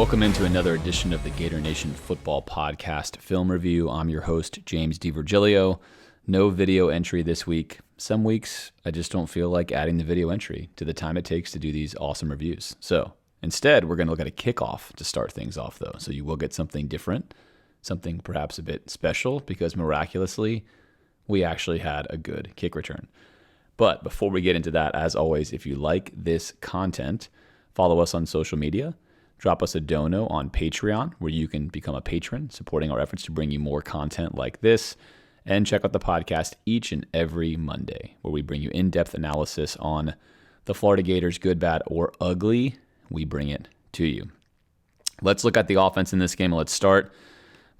Welcome into another edition of the Gator Nation Football Podcast Film Review. I'm your host, James DiVirgilio. No video entry this week. Some weeks, I just don't feel like adding the video entry to the time it takes to do these awesome reviews. So instead, we're going to look at a kickoff to start things off, though. So you will get something different, something perhaps a bit special, because miraculously, we actually had a good kick return. But before we get into that, as always, if you like this content, follow us on social media. Drop us a dono on Patreon, where you can become a patron, supporting our efforts to bring you more content like this. And check out the podcast each and every Monday, where we bring you in-depth analysis on the Florida Gators, good, bad, or ugly. We bring it to you. Let's look at the offense in this game. Let's start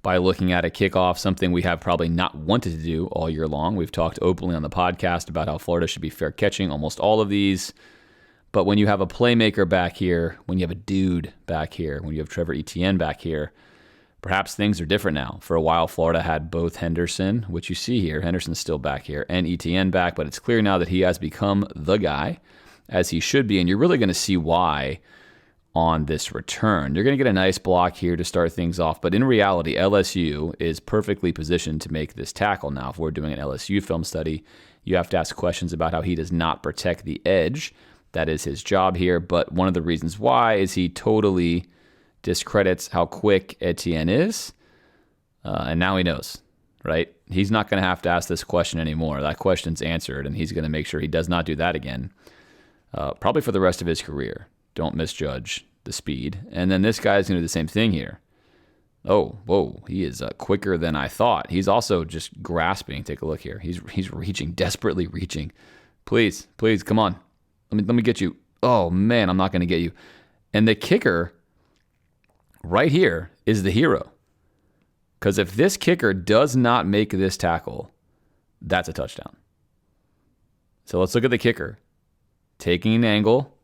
by looking at a kickoff, something we have probably not wanted to do all year long. We've talked openly on the podcast about how Florida should be fair catching almost all of these. But when you have a playmaker back here, when you have a dude back here, when you have Trevor Etienne back here, perhaps things are different now. For a while, Florida had both Henderson, which you see here. Henderson's still back here, and Etienne back, but it's clear now that he has become the guy, as he should be, and you're really going to see why on this return. You're going to get a nice block here to start things off, but in reality, LSU is perfectly positioned to make this tackle now. If we're doing an LSU film study, you have to ask questions about how he does not protect the edge. That is his job here, but one of the reasons why is he totally discredits how quick Etienne is, and now he knows, right? He's not going to have to ask this question anymore. That question's answered, and he's going to make sure he does not do that again, probably for the rest of his career. Don't misjudge the speed. And then this guy's going to do the same thing here. Oh, whoa, he is quicker than I thought. He's also just grasping. Take a look here. He's reaching, desperately reaching. Please, come on. Let me get you. Oh, man, I'm not going to get you. And the kicker right here is the hero. Because if this kicker does not make this tackle, that's a touchdown. So let's look at the kicker. Taking an angle,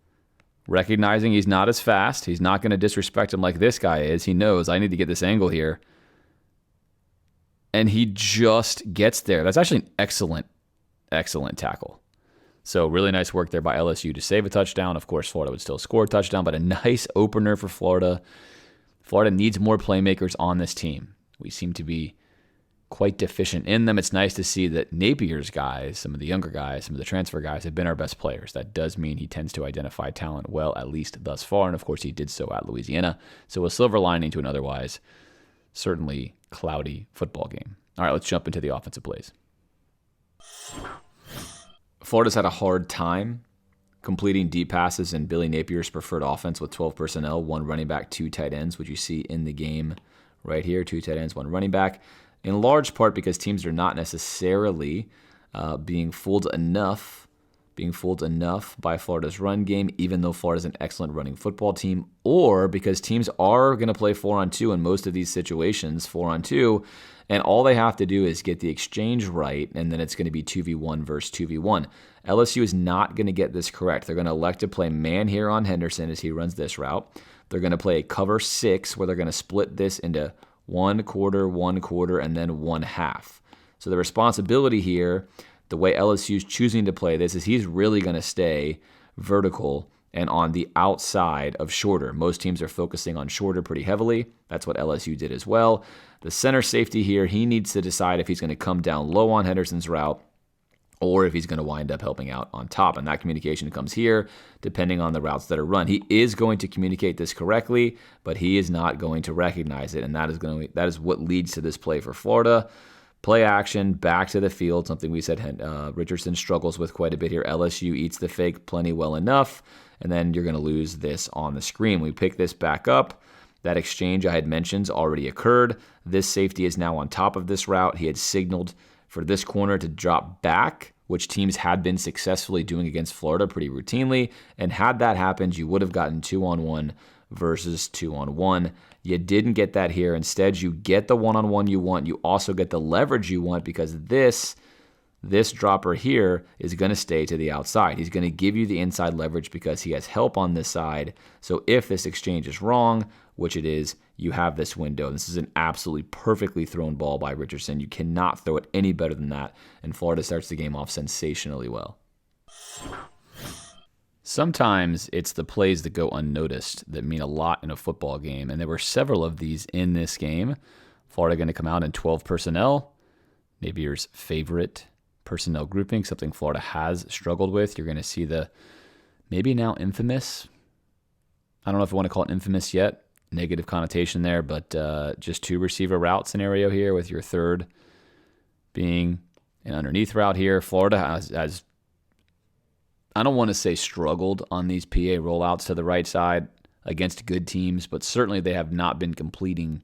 recognizing he's not as fast. He's not going to disrespect him like this guy is. He knows I need to get this angle here. And he just gets there. That's actually an excellent tackle. So really nice work there by LSU to save a touchdown. Of course, Florida would still score a touchdown, but a nice opener for Florida. Florida needs more playmakers on this team. We seem to be quite deficient in them. It's nice to see that Napier's guys, some of the younger guys, some of the transfer guys have been our best players. That does mean he tends to identify talent well, at least thus far. And of course, he did so at Louisiana. So a silver lining to an otherwise certainly cloudy football game. All right, let's jump into the offensive plays. Florida's had a hard time completing deep passes in Billy Napier's preferred offense with 12 personnel, one running back, two tight ends, which you see in the game right here, two tight ends, one running back, in large part because teams are not necessarily being fooled enough by Florida's run game, even though Florida's an excellent running football team, or because teams are going to play 4-on-2 in most of these situations, 4-on-2, and all they have to do is get the exchange right, and then it's going to be 2v1 versus 2v1. LSU is not going to get this correct. They're going to elect to play man here on Henderson as he runs this route. They're going to play a cover 6 where they're going to split this into one quarter, and then one half. So the responsibility here, the way LSU is choosing to play this, is he's really going to stay vertical and on the outside of shorter. Most teams are focusing on shorter pretty heavily. That's what LSU did as well. The center safety here, he needs to decide if he's going to come down low on Henderson's route or if he's going to wind up helping out on top. And that communication comes here, depending on the routes that are run. He is going to communicate this correctly, but he is not going to recognize it. And that is what leads to this play for Florida. Play action, back to the field, something we said Richardson struggles with quite a bit here. LSU eats the fake plenty well enough, and then you're going to lose this on the screen. We pick this back up. That exchange I had mentioned already occurred. This safety is now on top of this route. He had signaled for this corner to drop back, which teams had been successfully doing against Florida pretty routinely. And had that happened, you would have gotten 2-on-1 versus 2-on-1. You didn't get that here. Instead, you get the 1-on-1 you want. You also get the leverage you want because this dropper here is going to stay to the outside. He's going to give you the inside leverage because he has help on this side. So if this exchange is wrong, which it is, you have this window. This is an absolutely perfectly thrown ball by Richardson. You cannot throw it any better than that. And Florida starts the game off sensationally well. Sometimes it's the plays that go unnoticed that mean a lot in a football game, and there were several of these in this game. Florida going to come out in 12 personnel, Napier's favorite personnel grouping, something Florida has struggled with. You're going to see the maybe now infamous, I don't know if I want to call it infamous yet, negative connotation there, but just 2 receiver route scenario here with your third being an underneath route here. Florida has I don't want to say struggled on these PA rollouts to the right side against good teams, but certainly they have not been completing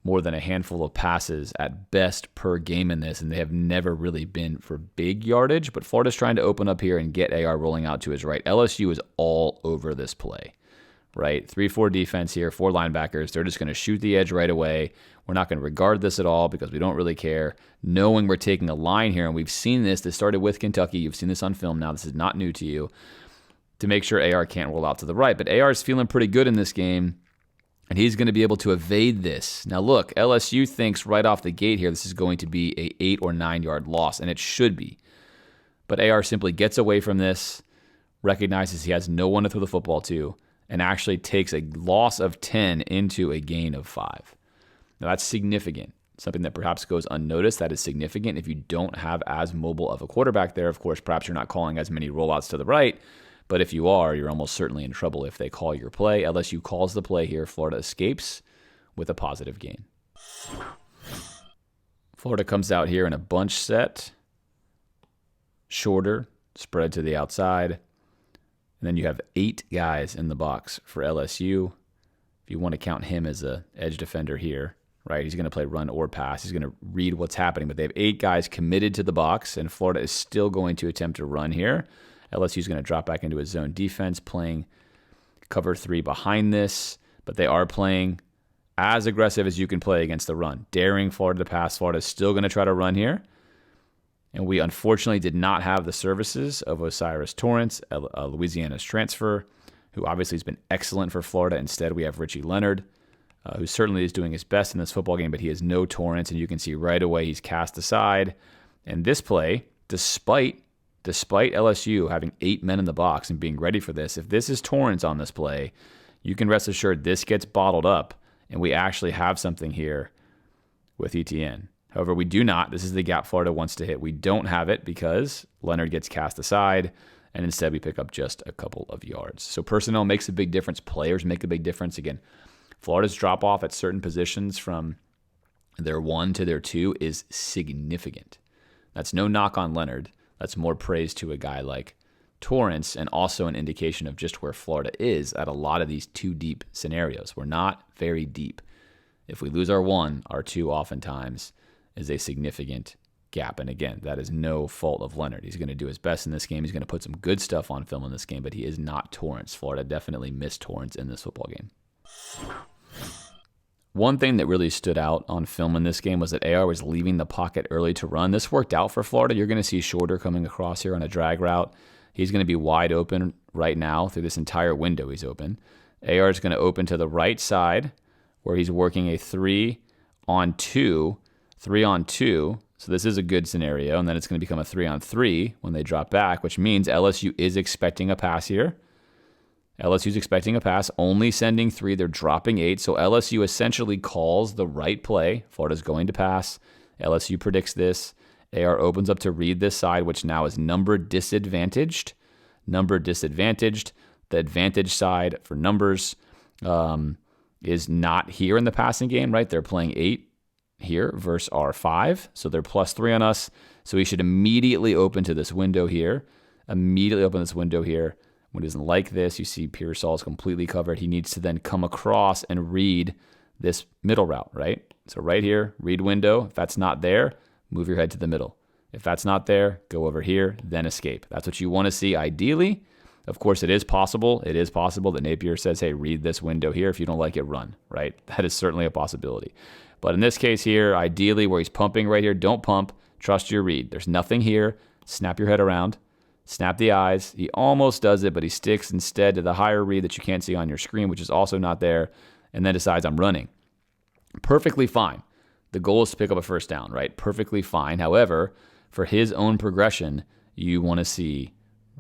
more than a handful of passes at best per game in this, and they have never really been for big yardage. But Florida's trying to open up here and get AR rolling out to his right. LSU is all over this play, right? 3-4 defense here, 4 linebackers. They're just going to shoot the edge right away. We're not going to regard this at all because we don't really care, knowing we're taking a line here. And we've seen this. This started with Kentucky. You've seen this on film now. This is not new to you, to make sure AR can't roll out to the right. But AR is feeling pretty good in this game, and he's going to be able to evade this. Now, look, LSU thinks right off the gate here this is going to be a 8 or 9 yard loss, and it should be. But AR simply gets away from this, recognizes he has no one to throw the football to, and actually takes a loss of 10 into a gain of 5. Now, that's significant. Something that perhaps goes unnoticed. That is significant. If you don't have as mobile of a quarterback there, of course, perhaps you're not calling as many rollouts to the right. But if you are, you're almost certainly in trouble if they call your play. LSU calls the play here. Florida escapes with a positive gain. Florida comes out here in a bunch set. Shorter, spread to the outside. And then you have 8 guys in the box for LSU. If you want to count him as an edge defender here, right? He's going to play run or pass. He's going to read what's happening. But they have 8 guys committed to the box, and Florida is still going to attempt to run here. LSU is going to drop back into his zone defense, playing cover 3 behind this. But they are playing as aggressive as you can play against the run, daring Florida to pass. Florida is still going to try to run here. And we unfortunately did not have the services of Osiris Torrance, Louisiana's transfer, who obviously has been excellent for Florida. Instead, we have Richie Leonard, who certainly is doing his best in this football game, but he has no Torrance, and you can see right away he's cast aside. And this play, despite LSU having 8 men in the box and being ready for this, if this is Torrance on this play, you can rest assured this gets bottled up, and we actually have something here with ETN. However, we do not. This is the gap Florida wants to hit. We don't have it because Leonard gets cast aside, and instead we pick up just a couple of yards. So personnel makes a big difference. Players make a big difference. Again, Florida's drop-off at certain positions from their 1 to their 2 is significant. That's no knock on Leonard. That's more praise to a guy like Torrance, and also an indication of just where Florida is at a lot of these 2 deep scenarios. We're not very deep. If we lose our 1, our 2 oftentimes is a significant gap. And again, that is no fault of Leonard. He's going to do his best in this game. He's going to put some good stuff on film in this game, but he is not Torrance. Florida definitely missed Torrance in this football game. One thing that really stood out on film in this game was that AR was leaving the pocket early to run. This worked out for Florida. You're going to see Shorter coming across here on a drag route. He's going to be wide open right now through this entire window he's open. AR is going to open to the right side where he's working a 3-on-2. So this is a good scenario, and then it's going to become a 3-on-3 when they drop back, which means LSU is expecting a pass here. LSU's expecting a pass, only sending 3. They're dropping 8. So LSU essentially calls the right play. Florida's going to pass. LSU predicts this. AR opens up to read this side, which now is number disadvantaged. The advantage side for numbers is not here in the passing game, right? They're playing 8 here versus our 5. So they're +3 on us. So we should immediately open to this window here. When it isn't like this, you see Pearsall is completely covered. He needs to then come across and read this middle route, right? So right here, read window. If that's not there, move your head to the middle. If that's not there, go over here, then escape. That's what you want to see ideally. Of course, it is possible. It is possible that Napier says, hey, read this window here. If you don't like it, run, right? That is certainly a possibility. But in this case here, ideally where he's pumping right here, don't pump. Trust your read. There's nothing here. Snap your head around. Snap the eyes. He almost does it, but he sticks instead to the higher read that you can't see on your screen, which is also not there, and then decides I'm running. Perfectly fine. The goal is to pick up a first down, right? Perfectly fine. However, for his own progression, you want to see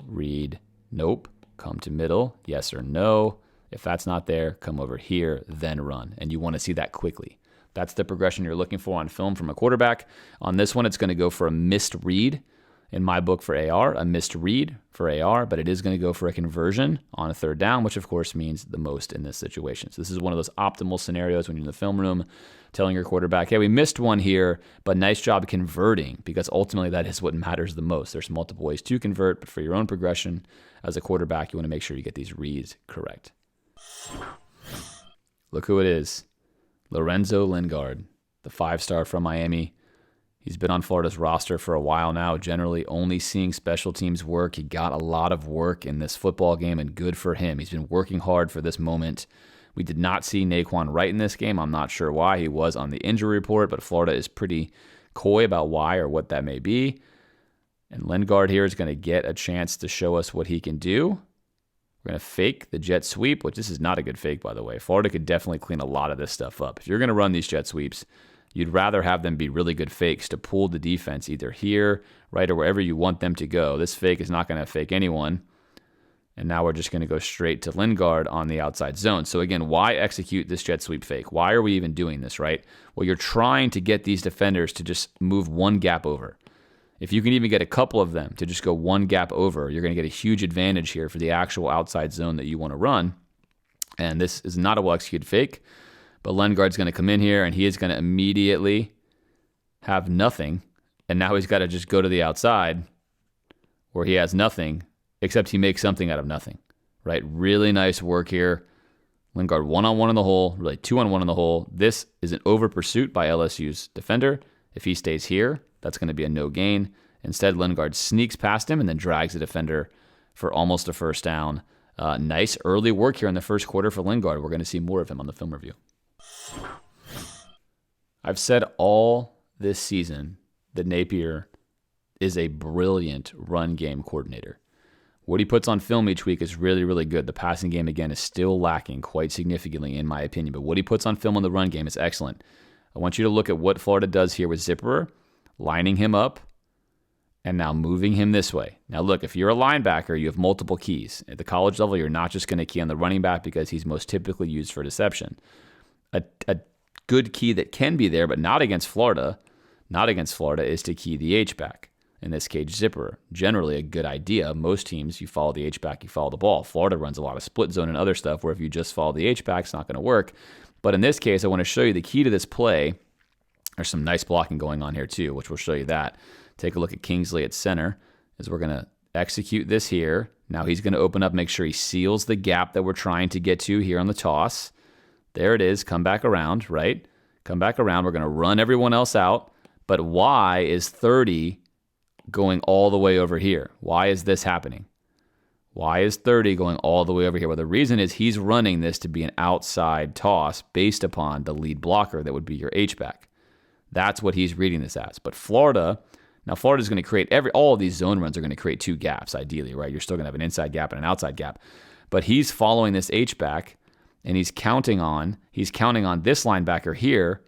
read, nope, come to middle, yes or no. If that's not there, come over here, then run. And you want to see that quickly. That's the progression you're looking for on film from a quarterback. On this one, it's going to go for a missed read. In my book for AR, a missed read for AR, but it is going to go for a conversion on a third down, which of course means the most in this situation. So this is one of those optimal scenarios when you're in the film room telling your quarterback, hey, we missed one here, but nice job converting, because ultimately that is what matters the most. There's multiple ways to convert, but for your own progression as a quarterback, you want to make sure you get these reads correct. Look who it is. Lorenzo Lingard, the 5-star from Miami. He's been on Florida's roster for a while now, generally only seeing special teams work. He got a lot of work in this football game, and good for him. He's been working hard for this moment. We did not see Naquan Wright in this game. I'm not sure why. He was on the injury report, but Florida is pretty coy about why or what that may be. And Lingard here is going to get a chance to show us what he can do. We're going to fake the jet sweep, which this is not a good fake, by the way. Florida could definitely clean a lot of this stuff up. If you're going to run these jet sweeps, you'd rather have them be really good fakes to pull the defense either here, right, or wherever you want them to go. This fake is not going to fake anyone. And now we're just going to go straight to Lingard on the outside zone. So again, why execute this jet sweep fake? Why are we even doing this, right? Well, you're trying to get these defenders to just move one gap over. If you can even get a couple of them to just go one gap over, you're going to get a huge advantage here for the actual outside zone that you want to run. And this is not a well-executed fake. But Lingard's going to come in here, and he is going to immediately have nothing. And now he's got to just go to the outside where he has nothing, except he makes something out of nothing, right? Really nice work here. Lingard one-on-one in the hole, really two-on-one in the hole. This is an over pursuit by LSU's defender. If he stays here, that's going to be a no gain. Instead, Lingard sneaks past him and then drags the defender for almost a first down. Nice early work here in the first quarter for Lingard. We're going to see more of him on the film review. I've said all this season that Napier is a brilliant run game coordinator. What he puts on film each week is really, really good. The passing game, again, is still lacking quite significantly, in my opinion. But what he puts on film in the run game is excellent. I want you to look at what Florida does here with Zipperer, lining him up, and now moving him this way. Now, look, if you're a linebacker, you have multiple keys. At the college level, you're not just going to key on the running back because he's most typically used for deception. A good key that can be there, but not against Florida, is to key the H-back. In this case, Zipperer. Generally a good idea. Most teams, you follow the H-back, you follow the ball. Florida runs a lot of split zone and other stuff where if you just follow the H-back, it's not going to work. But in this case, I want to show you the key to this play. There's some nice blocking going on here too, which will show you that. Take a look at Kingsley at center as we're going to execute this here. Now he's going to open up, make sure he seals the gap that we're trying to get to here on the toss. There it is. Come back around, right? Come back around. We're going to run everyone else out. But why is 30 going all the way over here? Why is this happening? Why is 30 going all the way over here? Well, the reason is he's running this to be an outside toss based upon the lead blocker that would be your H-back. That's what he's reading this as. But Florida's going to create all of these zone runs are going to create two gaps, ideally, right? You're still going to have an inside gap and an outside gap. But he's following this H-back, and he's counting on this linebacker here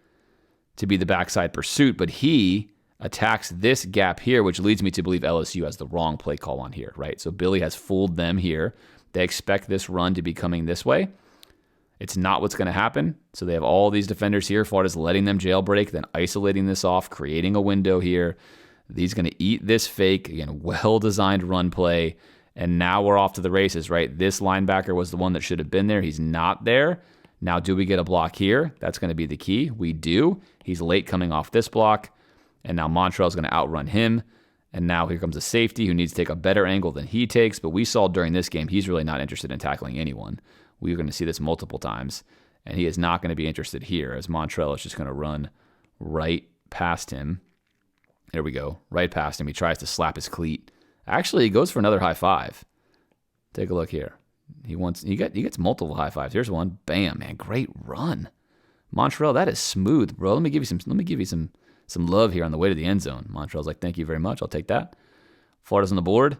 to be the backside pursuit, but he attacks this gap here, which leads me to believe LSU has the wrong play call on here, right? So Billy has fooled them here. They expect this run to be coming this way. It's not what's going to happen. So they have all these defenders here. Florida's letting them jailbreak, then isolating this off, creating a window here. He's going to eat this fake, again, well-designed run play. And now we're off to the races, right? This linebacker was the one that should have been there. He's not there. Now, do we get a block here? That's going to be the key. We do. He's late coming off this block. And now Montrell's going to outrun him. And now here comes a safety who needs to take a better angle than he takes. But we saw during this game, he's really not interested in tackling anyone. We're going to see this multiple times. And he is not going to be interested here as Montrell is just going to run right past him. There we go. Right past him. He tries to slap his cleat. Actually, he goes for another high five. Take a look here. He gets multiple high fives. Here's one. Bam, man. Great run. Montrell, that is smooth, bro. Let me give you some love here on the way to the end zone. Montrell's like, thank you very much. I'll take that. Florida's on the board.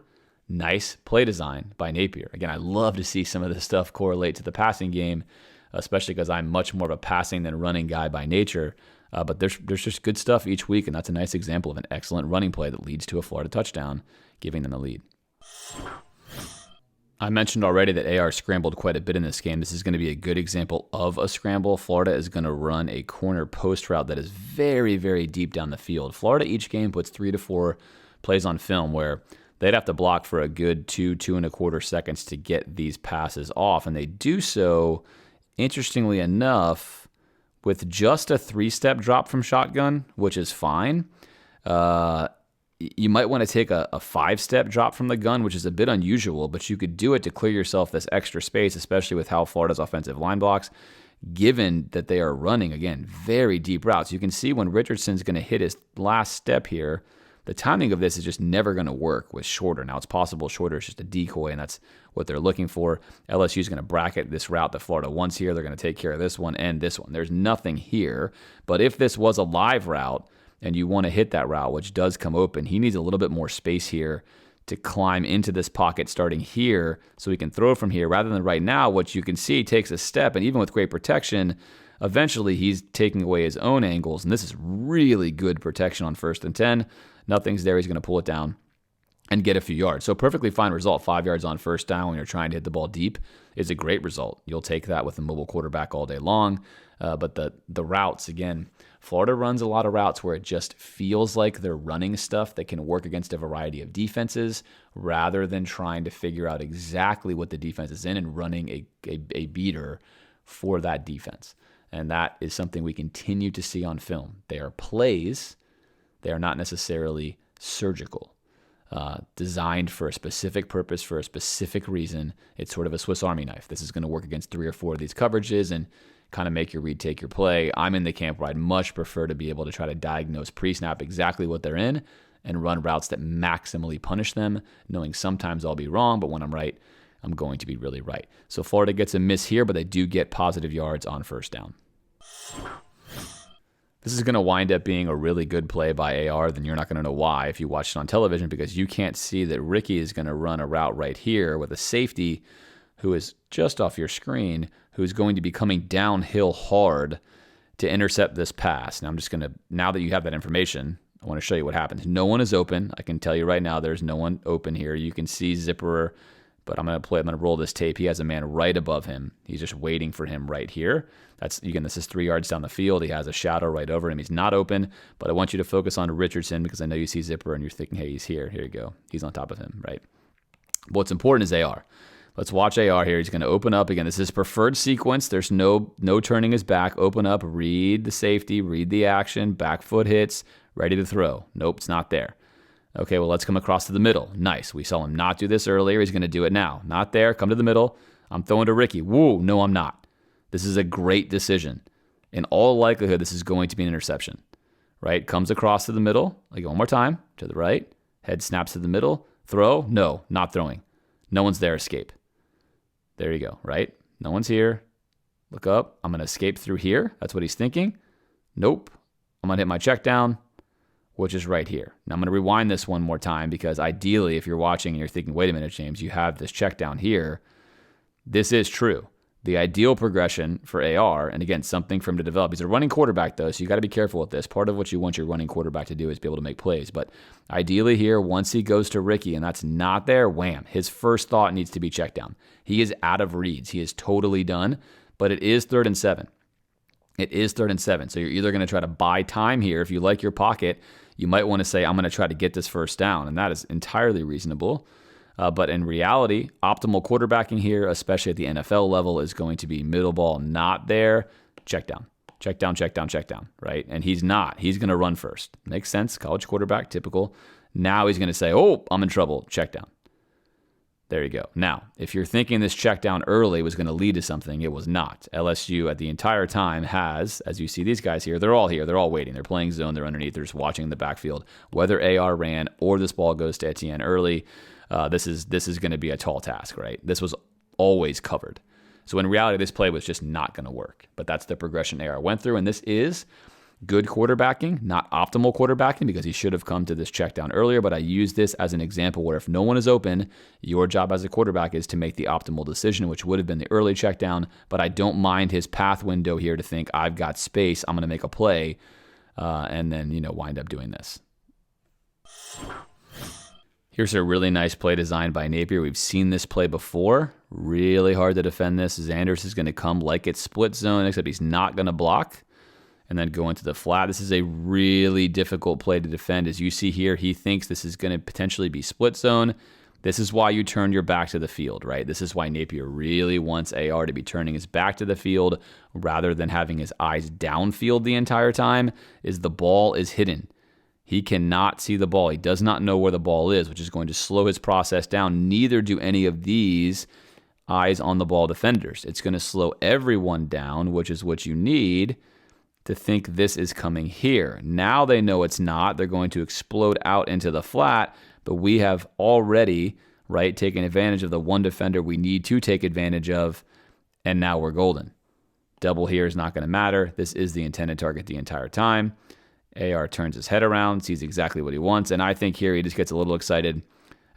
Nice play design by Napier. Again, I love to see some of this stuff correlate to the passing game, especially because I'm much more of a passing than running guy by nature. But there's just good stuff each week, and that's a nice example of an excellent running play that leads to a Florida touchdown, giving them the lead. I mentioned already that AR scrambled quite a bit in this game. This is going to be a good example of a scramble. Florida is going to run a corner post route that is very, very deep down the field. Florida each game puts 3 to 4 plays on film where they'd have to block for a good 2.25 seconds to get these passes off. And they do so, interestingly enough, with just a 3-step drop from shotgun, which is fine. You might want to take a 5-step drop from the gun, which is a bit unusual, but you could do it to clear yourself this extra space, especially with how Florida's offensive line blocks, given that they are running, again, very deep routes. You can see when Richardson's going to hit his last step here, the timing of this is just never going to work with Shorter. Now, it's possible Shorter is just a decoy, and that's what they're looking for. LSU is going to bracket this route that Florida wants here. They're going to take care of this one and this one. There's nothing here, but if this was a live route, and you want to hit that route, which does come open, he needs a little bit more space here to climb into this pocket starting here so he can throw from here rather than right now, which you can see takes a step, and even with great protection, eventually he's taking away his own angles, and this is really good protection on 1st and 10. Nothing's there. He's going to pull it down and get a few yards. So perfectly fine result. 5 yards on first down when you're trying to hit the ball deep is a great result. You'll take that with a mobile quarterback all day long. But the routes, again, Florida runs a lot of routes where it just feels like they're running stuff that can work against a variety of defenses rather than trying to figure out exactly what the defense is in and running a beater for that defense. And that is something we continue to see on film. They are plays. They are not necessarily surgical, designed for a specific purpose, for a specific reason. It's sort of a Swiss Army knife. This is going to work against 3 or 4 of these coverages and kind of make your read, take your play. I'm in the camp where I'd much prefer to be able to try to diagnose pre-snap exactly what they're in and run routes that maximally punish them, knowing sometimes I'll be wrong, but when I'm right, I'm going to be really right. So Florida gets a miss here, but they do get positive yards on first down. This is going to wind up being a really good play by AR, then you're not going to know why if you watch it on television, because you can't see that Ricky is going to run a route right here with a safety who is just off your screen, who's going to be coming downhill hard to intercept this pass. Now, I'm just going to, now that you have that information, I want to show you what happens. No one is open. I can tell you right now there's no one open here. You can see Zipperer, but I'm going to roll this tape. He has a man right above him. He's just waiting for him right here. This is 3 yards down the field. He has a shadow right over him. He's not open, but I want you to focus on Richardson because I know you see Zipperer and you're thinking, hey, he's here. Here you go. He's on top of him, right? What's important is AR. Let's watch AR here. He's going to open up. Again, this is preferred sequence. There's no turning his back. Open up, read the safety, read the action, back foot hits, ready to throw. Nope, it's not there. Okay, well, let's come across to the middle. Nice. We saw him not do this earlier. He's going to do it now. Not there. Come to the middle. I'm throwing to Ricky. Woo, no, I'm not. This is a great decision. In all likelihood, this is going to be an interception, right? Comes across to the middle. Like one more time. To the right. Head snaps to the middle. Throw. No, not throwing. No one's there. Escape. There you go, right? No one's here. Look up. I'm going to escape through here. That's what he's thinking. Nope. I'm going to hit my check down, which is right here. Now I'm going to rewind this one more time because ideally, if you're watching and you're thinking, wait a minute, James, you have this check down here. This is true. The ideal progression for AR, and again, something for him to develop. He's a running quarterback, though, so you got to be careful with this. Part of what you want your running quarterback to do is be able to make plays. But ideally here, once he goes to Ricky and that's not there, wham, his first thought needs to be check down. He is out of reads. He is totally done, but it is 3rd and 7. It is 3rd and 7. So you're either going to try to buy time here. If you like your pocket, you might want to say, I'm going to try to get this first down, and that is entirely reasonable. But in reality, optimal quarterbacking here, especially at the NFL level, is going to be middle ball not there, check down, check down, check down, check down, right? And he's not. He's going to run first. Makes sense. College quarterback, typical. Now he's going to say, oh, I'm in trouble, check down. There you go. Now, if you're thinking this check down early was going to lead to something, it was not. LSU at the entire time has, as you see these guys here, they're all here. They're all waiting. They're playing zone. They're underneath. They're just watching the backfield. Whether AR ran or this ball goes to Etienne early, this is going to be a tall task, right? This was always covered. So in reality, this play was just not going to work. But that's the progression AR went through, and this is good quarterbacking, not optimal quarterbacking, because he should have come to this check down earlier, but I use this as an example where if no one is open, your job as a quarterback is to make the optimal decision, which would have been the early check down, but I don't mind his path window here to think, I've got space, I'm going to make a play, and then, wind up doing this. Here's a really nice play designed by Napier. We've seen this play before. Really hard to defend this. Zanders is going to come like it's split zone, except he's not going to block and then go into the flat. This is a really difficult play to defend. As you see here, he thinks this is going to potentially be split zone. This is why you turn your back to the field, right? This is why Napier really wants AR to be turning his back to the field rather than having his eyes downfield the entire time, is the ball is hidden. He cannot see the ball. He does not know where the ball is, which is going to slow his process down. Neither do any of these eyes on the ball defenders. It's going to slow everyone down, which is what you need to think this is coming here. Now they know it's not. They're going to explode out into the flat, but we have already, right, taken advantage of the one defender we need to take advantage of, and now we're golden. Double here is not going to matter. This is the intended target the entire time. AR turns his head around, sees exactly what he wants, and I think here he just gets a little excited,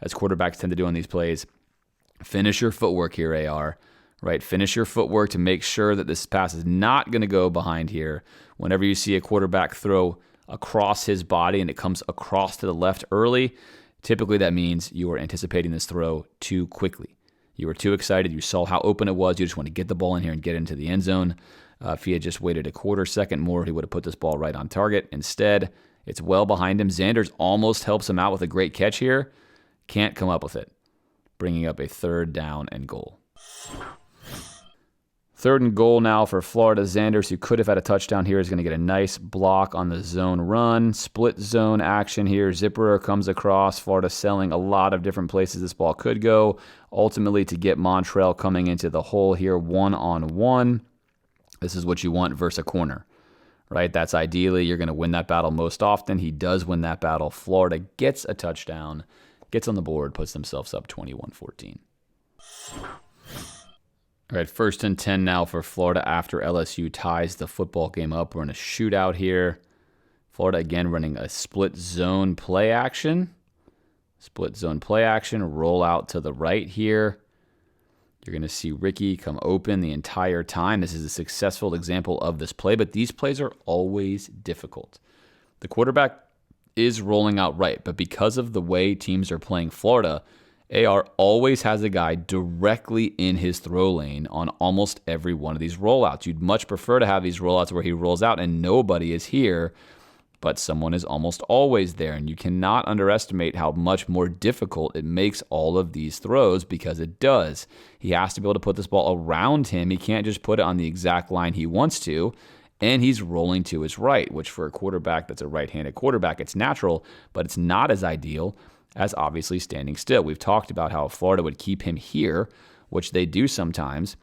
as quarterbacks tend to do on these plays. Finish your footwork here, AR. Right, finish your footwork to make sure that this pass is not going to go behind here. Whenever you see a quarterback throw across his body and it comes across to the left early, typically that means you are anticipating this throw too quickly. You were too excited. You saw how open it was. You just want to get the ball in here and get into the end zone. If he had just waited a quarter second more, he would have put this ball right on target. Instead, it's well behind him. Zanders almost helps him out with a great catch here. Can't come up with it. Bringing up a 3rd down and goal. 3rd and goal now for Florida. Zanders, who could have had a touchdown here, is going to get a nice block on the zone run. Split zone action here. Zipperer comes across. Florida selling a lot of different places this ball could go. Ultimately, to get Montrell coming into the hole here one-on-one. This is what you want versus a corner, right? That's ideally, you're going to win that battle most often. He does win that battle. Florida gets a touchdown, gets on the board, puts themselves up 21-14. All right, 1st and 10 now for Florida after LSU ties the football game up. We're in a shootout here. Florida again running a split zone play action. Split zone play action, roll out to the right here. You're going to see Ricky come open the entire time. This is a successful example of this play, but these plays are always difficult. The quarterback is rolling out right, but because of the way teams are playing Florida, AR always has a guy directly in his throw lane on almost every one of these rollouts. You'd much prefer to have these rollouts where he rolls out and nobody is here, but someone is almost always there. And you cannot underestimate how much more difficult it makes all of these throws, because it does. He has to be able to put this ball around him. He can't just put it on the exact line he wants to. And he's rolling to his right, which for a quarterback that's a right-handed quarterback, it's natural, but it's not as ideal as obviously standing still. We've talked about how Florida would keep him here, which they do sometimes.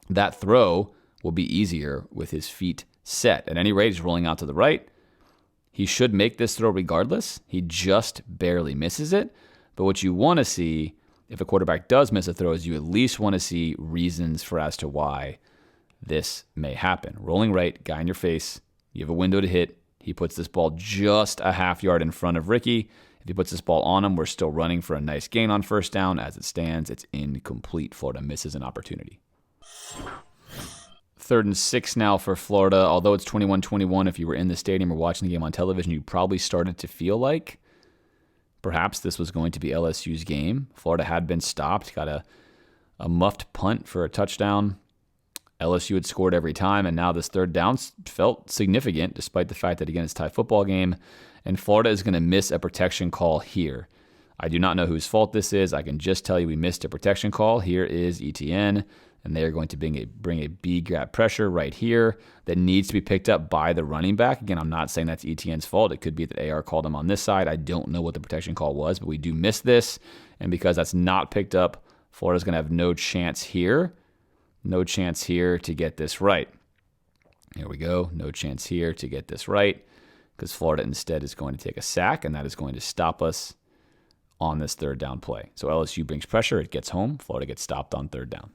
That throw will be easier with his feet set. At any rate, he's rolling out to the right. He should make this throw regardless. He just barely misses it. But what you want to see, if a quarterback does miss a throw, is you at least want to see reasons for as to why this may happen. Rolling right, guy in your face. You have a window to hit. He puts this ball just a half yard in front of Ricky. If he puts this ball on him, we're still running for a nice gain on 1st down. As it stands, it's incomplete. Florida misses an opportunity. 3rd and 6 now for Florida. Although it's 21-21, if you were in the stadium or watching the game on television, you probably started to feel like perhaps this was going to be LSU's game. Florida had been stopped, got a muffed punt for a touchdown. LSU had scored every time, and now this 3rd down felt significant, despite the fact that, again, it's a tie football game, and Florida is going to miss a protection call here. I do not know whose fault this is. I can just tell you we missed a protection call. Here is ETN, and they are going to bring a B gap pressure right here that needs to be picked up by the running back. Again, I'm not saying that's ETN's fault. It could be that AR called him on this side. I don't know what the protection call was, but we do miss this, and because that's not picked up, Florida's going to have no chance here. No chance here to get this right. Here we go. No chance here to get this right, because Florida instead is going to take a sack, and that is going to stop us on this 3rd down play. So LSU brings pressure. It gets home. Florida gets stopped on 3rd down.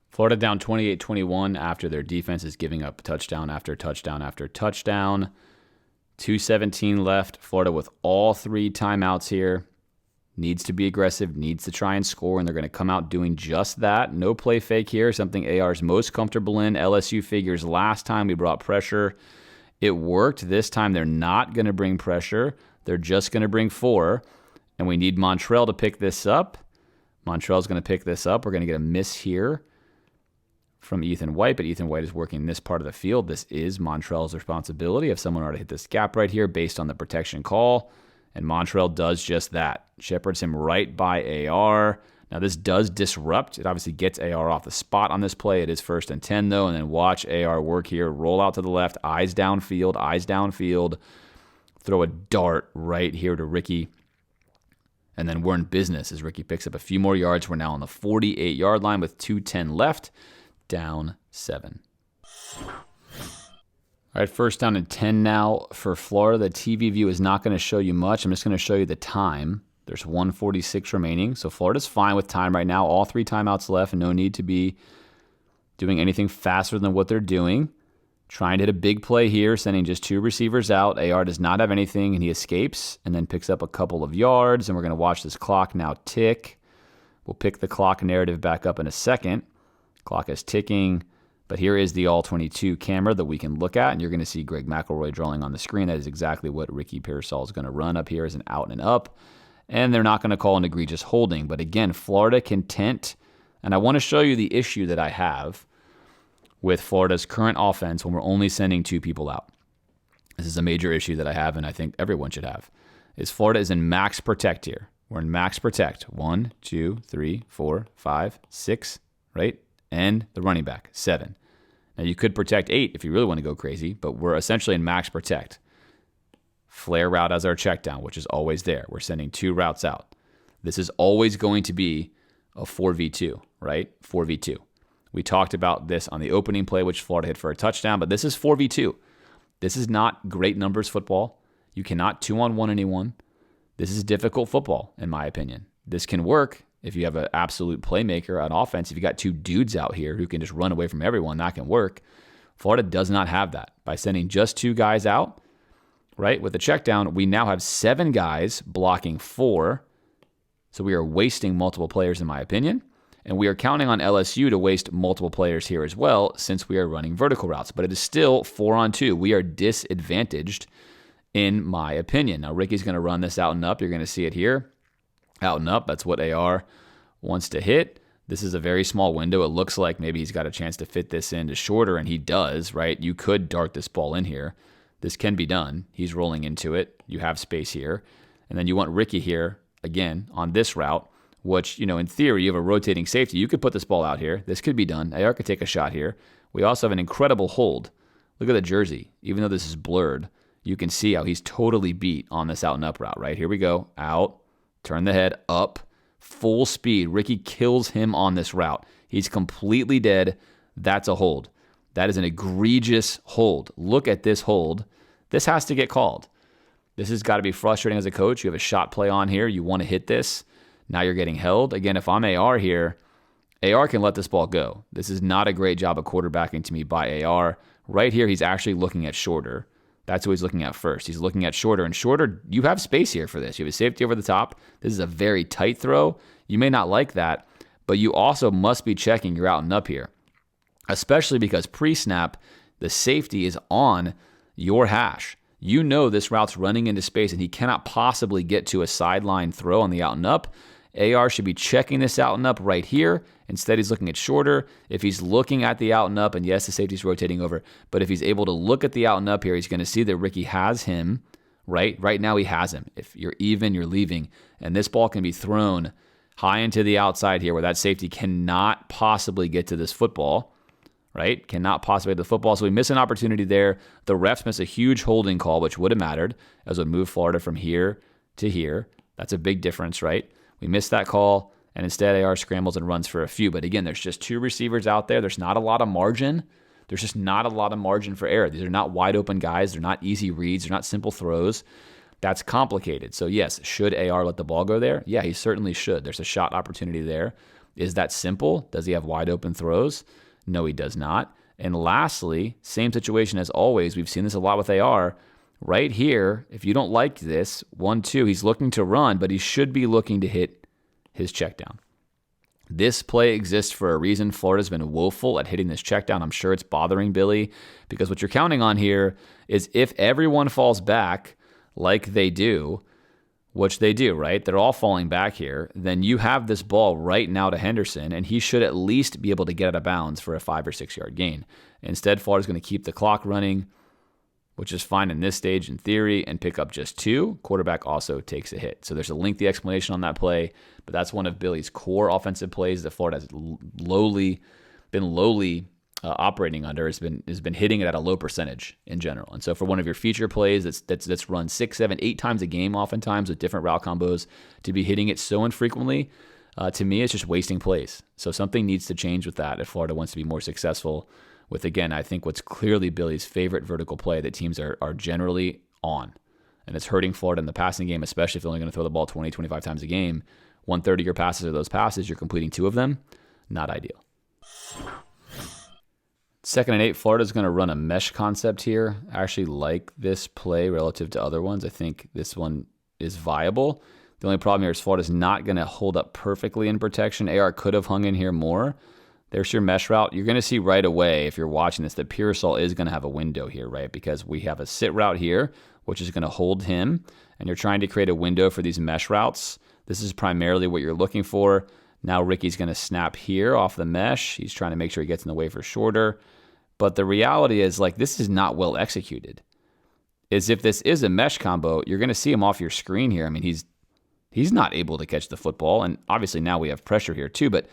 Florida down 28-21 after their defense is giving up touchdown after touchdown after touchdown. 2:17 left. Florida with all 3 timeouts here. Needs to be aggressive, needs to try and score, and they're going to come out doing just that. No play fake here, something AR is most comfortable in. LSU figures last time we brought pressure. It worked. This time they're not going to bring pressure. They're just going to bring 4, and we need Montrell to pick this up. Montrell's going to pick this up. We're going to get a miss here from Ethan White, but Ethan White is working this part of the field. This is Montrell's responsibility if someone were to hit this gap right here based on the protection call, and Montrell does just that. Shepherds him right by AR. Now this does disrupt. It obviously gets AR off the spot on this play. It is 1st and 10 though, and then watch AR work here. Roll out to the left, eyes downfield. Throw a dart right here to Ricky. And then we're in business as Ricky picks up a few more yards. We're now on the 48-yard line with 2:10 left. Down 7. All right, 1st down and 10 now for Florida. The TV view is not going to show you much. I'm just going to show you the time. There's 1:46 remaining. So Florida's fine with time right now. All 3 timeouts left. No need to be doing anything faster than what they're doing. Trying to hit a big play here, sending just 2 receivers out. AR does not have anything, and he escapes and then picks up a couple of yards. And we're going to watch this clock now tick. We'll pick the clock narrative back up in a second. Clock is ticking, but here is the All-22 camera that we can look at, and you're going to see Greg McElroy drawing on the screen. That is exactly what Ricky Pearsall is going to run up here as an out and up, and they're not going to call an egregious holding. But again, Florida content, and I want to show you the issue that I have with Florida's current offense when we're only sending 2 people out. This is a major issue that I have, and I think everyone should have, is Florida is in max protect here. We're in max protect. 1, 2, 3, 4, 5, 6, right? And the running back, 7. Now, you could protect 8 if you really want to go crazy, but we're essentially in max protect. Flare route as our check down, which is always there. We're sending 2 routes out. This is always going to be a 4v2, right? 4v2. We talked about this on the opening play, which Florida hit for a touchdown, but this is 4v2. This is not great numbers football. You cannot 2-on-1 anyone. This is difficult football, in my opinion. This can work if you have an absolute playmaker on offense. If you got 2 dudes out here who can just run away from everyone, that can work. Florida does not have that. By sending just 2 guys out, right, with the check down, we now have 7 guys blocking 4. So we are wasting multiple players, in my opinion. And we are counting on LSU to waste multiple players here as well, since we are running vertical routes. But it is still 4-on-2. We are disadvantaged, in my opinion. Now, Ricky's going to run this out and up. You're going to see it here. Out and up. That's what AR wants to hit. This is a very small window. It looks like maybe he's got a chance to fit this into shorter, and he does, right? You could dart this ball in here. This can be done. He's rolling into it. You have space here. And then you want Ricky here, again, on this route, which, in theory, you have a rotating safety. You could put this ball out here. This could be done. AR could take a shot here. We also have an incredible hold. Look at the jersey. Even though this is blurred, you can see how he's totally beat on this out and up route, right? Here we go. Out. Turn the head. Up. Full speed. Ricky kills him on this route. He's completely dead. That's a hold. That is an egregious hold. Look at this hold. This has to get called. This has got to be frustrating as a coach. You have a shot play on here. You want to hit this. Now you're getting held. Again, if I'm AR here, AR can let this ball go. This is not a great job of quarterbacking to me by AR. Right here, he's actually looking at shorter. That's what he's looking at first. He's looking at shorter. And shorter, you have space here for this. You have a safety over the top. This is a very tight throw. You may not like that, but you also must be checking your out and up here, especially because pre-snap, the safety is on your hash. You know this route's running into space, and he cannot possibly get to a sideline throw on the out and up. AR should be checking this out and up right here. Instead, he's looking at shorter. If he's looking at the out and up, and yes, the safety's rotating over, but if he's able to look at the out and up here, he's going to see that Ricky has him, right? Right now, he has him. If you're even, you're leaving. And this ball can be thrown high into the outside here where that safety cannot possibly get to this football, right? Cannot possibly get to the football. So we miss an opportunity there. The refs miss a huge holding call, which would have mattered, as would move Florida from here to here. That's a big difference, right? We missed that call, and instead AR scrambles and runs for a few. But again, there's just 2 receivers out there. There's not a lot of margin. There's just not a lot of margin for error. These are not wide open guys. They're not easy reads. They're not simple throws. That's complicated. So yes, should AR let the ball go there? Yeah, he certainly should. There's a shot opportunity there. Is that simple? Does he have wide open throws? No, he does not. And lastly, same situation as always. We've seen this a lot with AR. Right here, if you don't like this, 1-2, he's looking to run, but he should be looking to hit his check down. This play exists for a reason. Florida's been woeful at hitting this check down. I'm sure it's bothering Billy, because what you're counting on here is if everyone falls back, like they do, which they do, right? They're all falling back here. Then you have this ball right now to Henderson, and he should at least be able to get out of bounds for a 5 or 6 yard gain. Instead, Florida's going to keep the clock running, which is fine in this stage in theory, and pick up just 2. Quarterback also takes a hit. So there's a lengthy explanation on that play, but that's one of Billy's core offensive plays that Florida has been lowly operating under, has been hitting it at a low percentage in general. And so for one of your feature plays that's run 6, 7, 8 times a game oftentimes with different route combos, to be hitting it so infrequently, to me, it's just wasting plays. So something needs to change with that if Florida wants to be more successful with, again, I think what's clearly Billy's favorite vertical play that teams are generally on. And it's hurting Florida in the passing game, especially if they're only going to throw the ball 20, 25 times a game. 1/3 of your passes are those passes. You're completing 2 of them. Not ideal. 2nd and 8, Florida's going to run a mesh concept here. I actually like this play relative to other ones. I think this one is viable. The only problem here is Florida's not going to hold up perfectly in protection. AR could have hung in here more. There's your mesh route. You're going to see right away, if you're watching this, that Pearsall is going to have a window here, right? Because we have a sit route here, which is going to hold him, and you're trying to create a window for these mesh routes. This is primarily what you're looking for. Now Ricky's going to snap here off the mesh. He's trying to make sure he gets in the way for shorter. But the reality is, like, this is not well executed. Is if this is a mesh combo, you're going to see him off your screen here. I mean, he's not able to catch the football, and obviously now we have pressure here too, but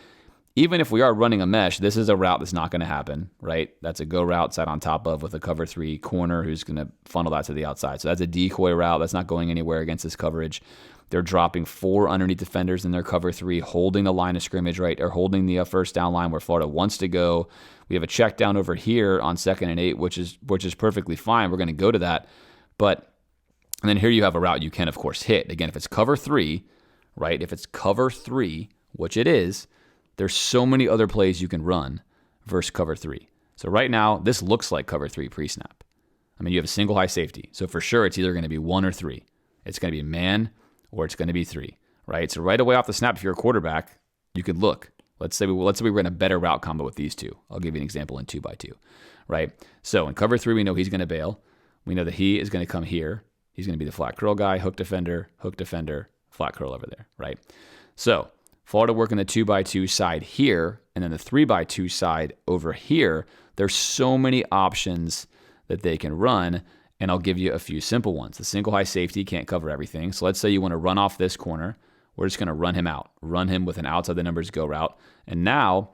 even if we are running a mesh, this is a route that's not going to happen, right? That's a go route sat on top of with a cover 3 corner who's going to funnel that to the outside. So that's a decoy route. That's not going anywhere against this coverage. They're dropping 4 underneath defenders in their cover 3, holding the line of scrimmage, right? Or holding the first down line where Florida wants to go. We have a check down over here on 2nd and 8, which is perfectly fine. We're going to go to that. And then here you have a route you can, of course, hit. Again, if it's cover 3, right? If it's cover 3, which it is, there's so many other plays you can run versus cover 3. So right now, this looks like cover 3 pre-snap. I mean, you have a single high safety. So for sure, it's either going to be 1 or 3. It's going to be man or it's going to be 3, right? So right away off the snap, if you're a quarterback, you could look. Let's say we run a better route combo with these 2. I'll give you an example in 2x2, right? So in cover 3, we know he's going to bail. We know that he is going to come here. He's going to be the flat curl guy, hook defender, flat curl over there, right? So Florida working the 2x2 side here, and then the 3x2 side over here. There's so many options that they can run, and I'll give you a few simple ones. The single high safety can't cover everything. So let's say you want to run off this corner. We're just going to run him out. Run him with an outside the numbers go route. And now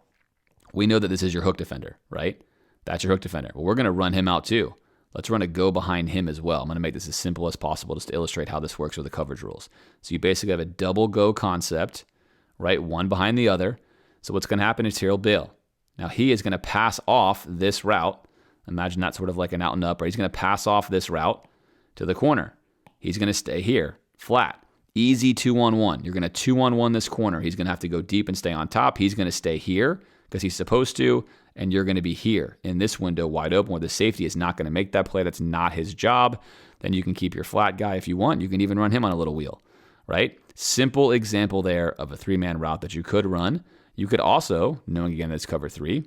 we know that this is your hook defender, right? That's your hook defender. Well, we're going to run him out too. Let's run a go behind him as well. I'm going to make this as simple as possible just to illustrate how this works with the coverage rules. So you basically have a double go concept, right? One behind the other. So what's going to happen is here he'll bail. Now he is going to pass off this route. Imagine that sort of like an out and up, right? He's going to pass off this route to the corner. He's going to stay here, flat. Easy 2-on-1. You're going to 2-on-1 this corner. He's going to have to go deep and stay on top. He's going to stay here because he's supposed to, and you're going to be here in this window wide open where the safety is not going to make that play. That's not his job. Then you can keep your flat guy if you want. You can even run him on a little wheel, right? Simple example there of a 3-man route that you could run. You could also, knowing again that's cover 3,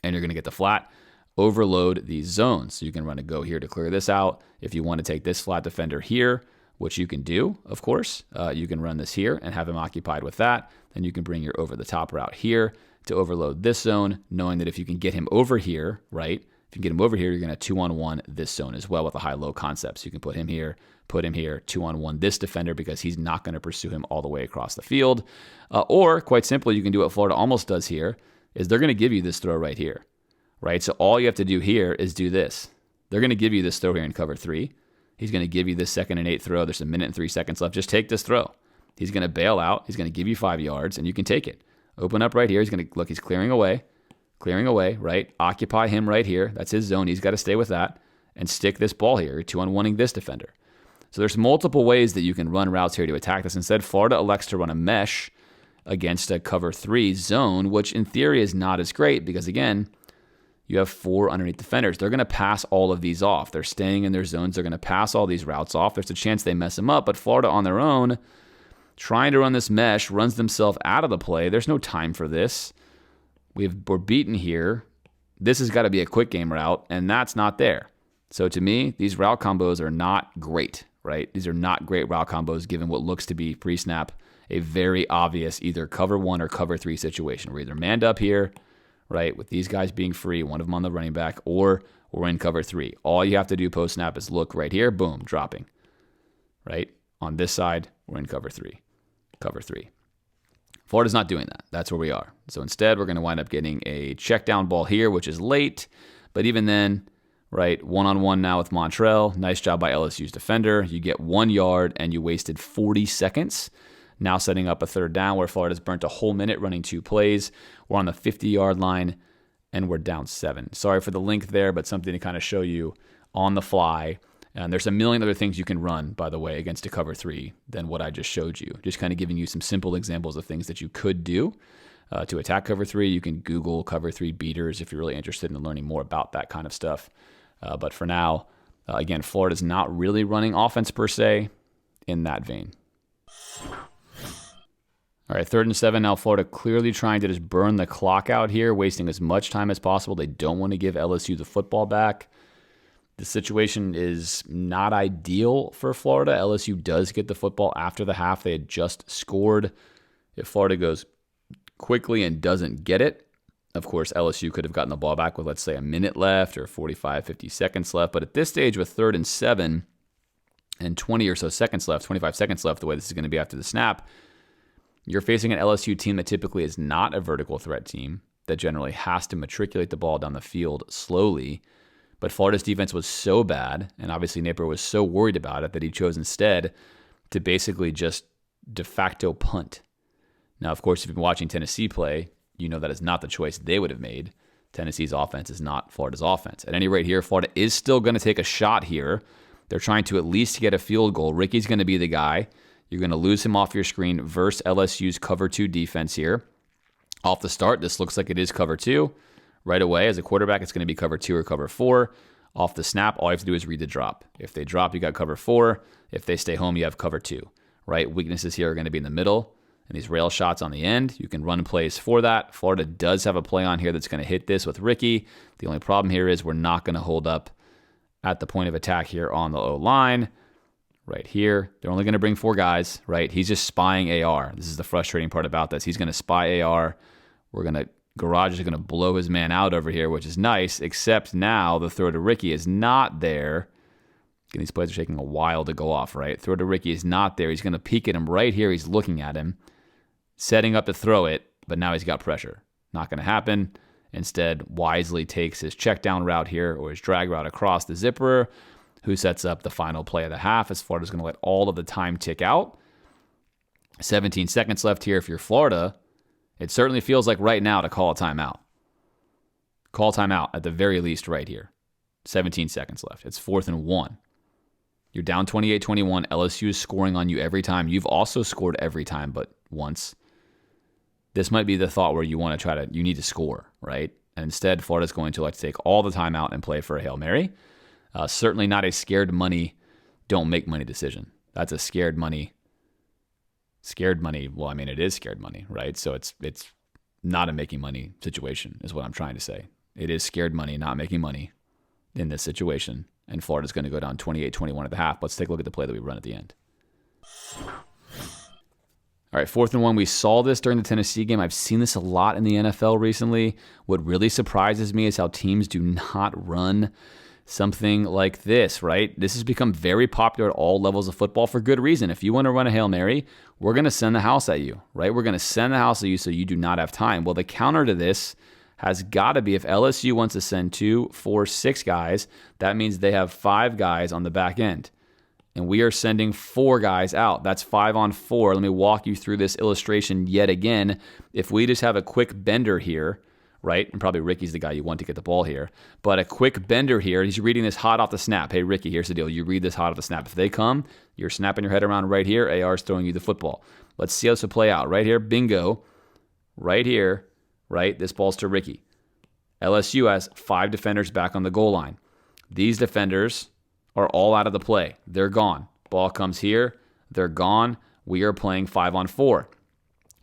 and you're going to get the flat, overload these zones. So you can run a go here to clear this out. If you want to take this flat defender here, which you can do, of course, you can run this here and have him occupied with that. Then you can bring your over-the-top route here to overload this zone, knowing that if you can get him over here, right? If you can get him over here, you're going to 2-on-1 this zone as well with a high-low concept. So you can put him here, 2-on-1 this defender because he's not going to pursue him all the way across the field. Or, quite simply, you can do what Florida almost does here, is they're going to give you this throw right here, right? So all you have to do here is do this. They're going to give you this throw here in cover 3. He's going to give you this 2nd and 8 throw. There's 1 minute and 3 seconds left. Just take this throw. He's going to bail out. He's going to give you 5 yards, and you can take it. Open up right here. He's going to look. He's clearing away, right? Occupy him right here. That's his zone. He's got to stay with that and stick this ball here. You're 2-on-1ing this defender. So there's multiple ways that you can run routes here to attack this. Instead, Florida elects to run a mesh against a cover 3 zone, which in theory is not as great because, again, you have 4 underneath defenders. They're going to pass all of these off. They're staying in their zones. They're going to pass all these routes off. There's a chance they mess them up, but Florida on their own, trying to run this mesh, runs themselves out of the play. There's no time for this. We're beaten here. This has got to be a quick game route, and that's not there. So to me, these route combos are not great, right? These are not great route combos given what looks to be pre-snap a very obvious either cover 1 or cover 3 situation. We're either manned up here, right, with these guys being free, one of them on the running back, or we're in cover 3. All you have to do post-snap is look right here, boom, dropping, right? On this side, we're in cover 3. Cover 3. Florida's not doing that. That's where we are. So instead, we're going to wind up getting a check down ball here, which is late. But even then, right, one-on-one now with Montrell. Nice job by LSU's defender. You get 1 yard, and you wasted 40 seconds. Now setting up a third down where Florida's burnt a whole minute running 2 plays. We're on the 50-yard line, and we're down 7. Sorry for the link there, but something to kind of show you on the fly. And there's a million other things you can run, by the way, against a cover 3 than what I just showed you. Just kind of giving you some simple examples of things that you could do to attack cover 3. You can Google cover 3 beaters if you're really interested in learning more about that kind of stuff. But for now, again, Florida's not really running offense per se in that vein. All right, 3rd and 7. Now Florida clearly trying to just burn the clock out here, wasting as much time as possible. They don't want to give LSU the football back. The situation is not ideal for Florida. LSU does get the football after the half. They had just scored. If Florida goes quickly and doesn't get it, of course, LSU could have gotten the ball back with, let's say, a minute left or 45, 50 seconds left. But at this stage with 3rd and 7 and 20 or so seconds left, 25 seconds left, the way this is going to be after the snap, you're facing an LSU team that typically is not a vertical threat team, that generally has to matriculate the ball down the field slowly. But Florida's defense was so bad, and obviously Napier was so worried about it, that he chose instead to basically just de facto punt. Now, of course, if you've been watching Tennessee play, you know that is not the choice they would have made. Tennessee's offense is not Florida's offense. At any rate here, Florida is still going to take a shot here. They're trying to at least get a field goal. Ricky's going to be the guy. You're going to lose him off your screen versus LSU's cover 2 defense here. Off the start, this looks like it is cover 2. Right away, as a quarterback, it's going to be cover 2 or cover 4. Off the snap, all you have to do is read the drop. If they drop, you got cover 4. If they stay home, you have cover 2. Right? Weaknesses here are going to be in the middle, and these rail shots on the end. You can run plays for that. Florida does have a play on here that's going to hit this with Ricky. The only problem here is we're not going to hold up at the point of attack here on the O-line. Right here, they're only going to bring 4 guys, right? He's just spying AR. This is the frustrating part about this. He's going to spy AR. Garage is going to blow his man out over here, which is nice, except now the throw to Ricky is not there. Again, these plays are taking a while to go off, right? Throw to Ricky is not there. He's going to peek at him right here. He's looking at him, setting up to throw it, but now he's got pressure. Not going to happen. Instead, wisely takes his check down route here, or his drag route across the zipper, who sets up the final play of the half, as Florida's going to let all of the time tick out. 17 seconds left here if you're Florida. It certainly feels like right now to call a timeout. Call timeout at the very least right here. 17 seconds left. It's 4th and 1. You're down 28-21. LSU is scoring on you every time. You've also scored every time but once. This might be the thought where you need to score, right? And instead, Florida's going to like to take all the time out and play for a Hail Mary. Certainly not a scared money, don't make money decision. That's a scared money. Scared money, well, I mean, it is scared money, right? So it's not a making money situation is what I'm trying to say. It is scared money, not making money in this situation. And Florida's going to go down 28-21 at the half. Let's take a look at the play that we run at the end. All right, 4th and 1. We saw this during the Tennessee game. I've seen this a lot in the NFL recently. What really surprises me is how teams do not run something like this, right? This has become very popular at all levels of football for good reason. If you want to run a Hail Mary, we're going to send the house at you, right? We're going to send the house at you so you do not have time. Well, the counter to this has got to be if LSU wants to send 2, 4, 6 guys, that means they have 5 guys on the back end. And we are sending 4 guys out. That's 5 on 4. Let me walk you through this illustration yet again. If we just have a quick bender here, right? And probably Ricky's the guy you want to get the ball here. But a quick bender here, he's reading this hot off the snap. Hey, Ricky, here's the deal. You read this hot off the snap. If they come, you're snapping your head around right here. AR's throwing you the football. Let's see how this will play out. Right here, bingo. Right here, right? This ball's to Ricky. LSU has 5 defenders back on the goal line. These defenders are all out of the play. They're gone. Ball comes here. They're gone. We are playing 5 on 4.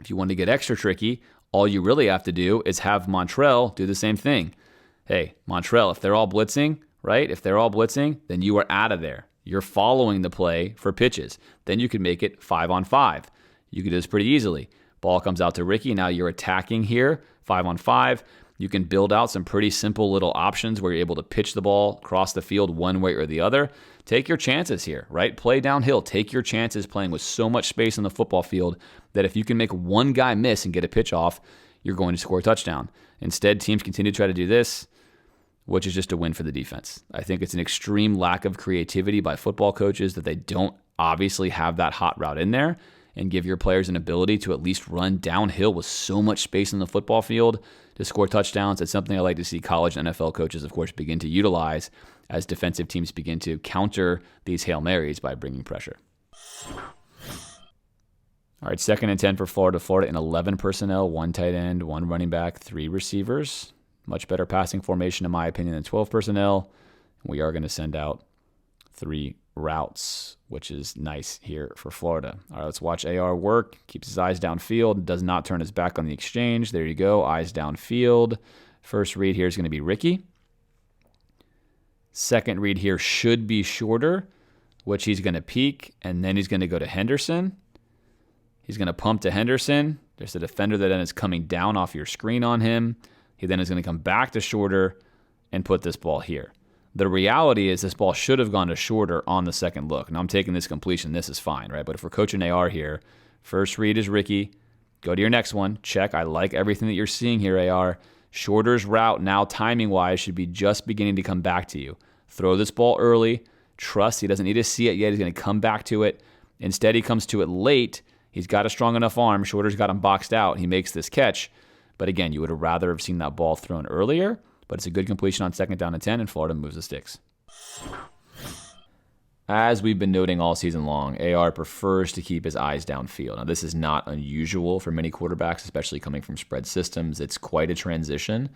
If you want to get extra tricky, all you really have to do is have Montrell do the same thing. Hey, Montrell, if they're all blitzing, right? If they're all blitzing, then you are out of there. You're following the play for pitches. Then you can make it 5-on-5. You can do this pretty easily. Ball comes out to Ricky. Now you're attacking here, 5-on-5. You can build out some pretty simple little options where you're able to pitch the ball across the field one way or the other. Take your chances here, right? Play downhill. Take your chances playing with so much space on the football field that if you can make one guy miss and get a pitch off, you're going to score a touchdown. Instead, teams continue to try to do this, which is just a win for the defense. I think it's an extreme lack of creativity by football coaches that they don't obviously have that hot route in there and give your players an ability to at least run downhill with so much space on the football field to score touchdowns. It's something I like to see college and NFL coaches, of course, begin to utilize as defensive teams begin to counter these Hail Marys by bringing pressure. All right, 2nd and 10 for Florida. Florida in 11 personnel, 1 tight end, 1 running back, 3 receivers. Much better passing formation, in my opinion, than 12 personnel. We are going to send out 3 routes, which is nice here for Florida. All right, let's watch AR work. Keeps his eyes downfield, does not turn his back on the exchange. There you go, eyes downfield. First read here is going to be Ricky. Second read here should be shorter, which he's going to peek, and then he's going to go to Henderson. He's going to pump to Henderson. There's a defender that then is coming down off your screen on him. He then is going to come back to shorter and put this ball here. The reality is this ball should have gone to shorter on the second look. Now I'm taking this completion. This is fine, right? But if we're coaching AR here, first read is Ricky. Go to your next one. Check. I like everything that you're seeing here, AR. Shorter's route now timing-wise should be just beginning to come back to you. Throw this ball early. Trust he doesn't need to see it yet. He's going to come back to it. Instead, he comes to it late. He's got a strong enough arm. Shorter's got him boxed out. He makes this catch. But again, you would have rather have seen that ball thrown earlier. But it's a good completion on 2nd down and 10, and Florida moves the sticks. As we've been noting all season long, AR prefers to keep his eyes downfield. Now, this is not unusual for many quarterbacks, especially coming from spread systems. It's quite a transition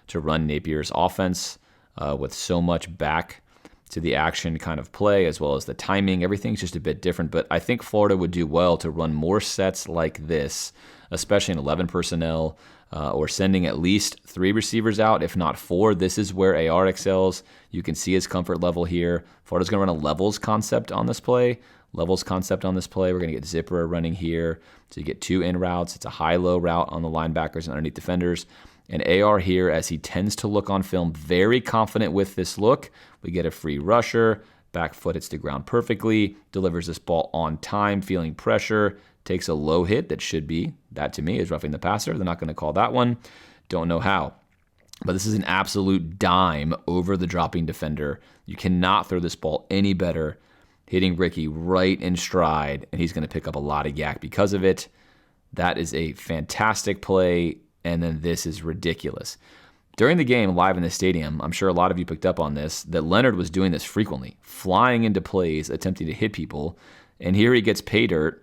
to run Napier's offense with so much back to the action kind of play, as well as the timing. Everything's just a bit different, but I think Florida would do well to run more sets like this, especially in 11 personnel, or sending at least 3 receivers out, if not 4. This is where AR excels. You can see his comfort level here. Florida's going to run a levels concept on this play. We're going to get zipper running here. So you get 2 in routes. It's a high-low route on the linebackers and underneath defenders. And AR here, as he tends to look on film, very confident with this look. We get a free rusher. Back foot hits the ground perfectly. Delivers this ball on time, feeling pressure. Takes a low hit that should be, that to me is roughing the passer. They're not going to call that one. Don't know how. But this is an absolute dime over the dropping defender. You cannot throw this ball any better. Hitting Ricky right in stride, and he's going to pick up a lot of yak because of it. That is a fantastic play, and then this is ridiculous. During the game, live in the stadium, I'm sure a lot of you picked up on this, that Leonard was doing this frequently, flying into plays, attempting to hit people, and here he gets pay dirt.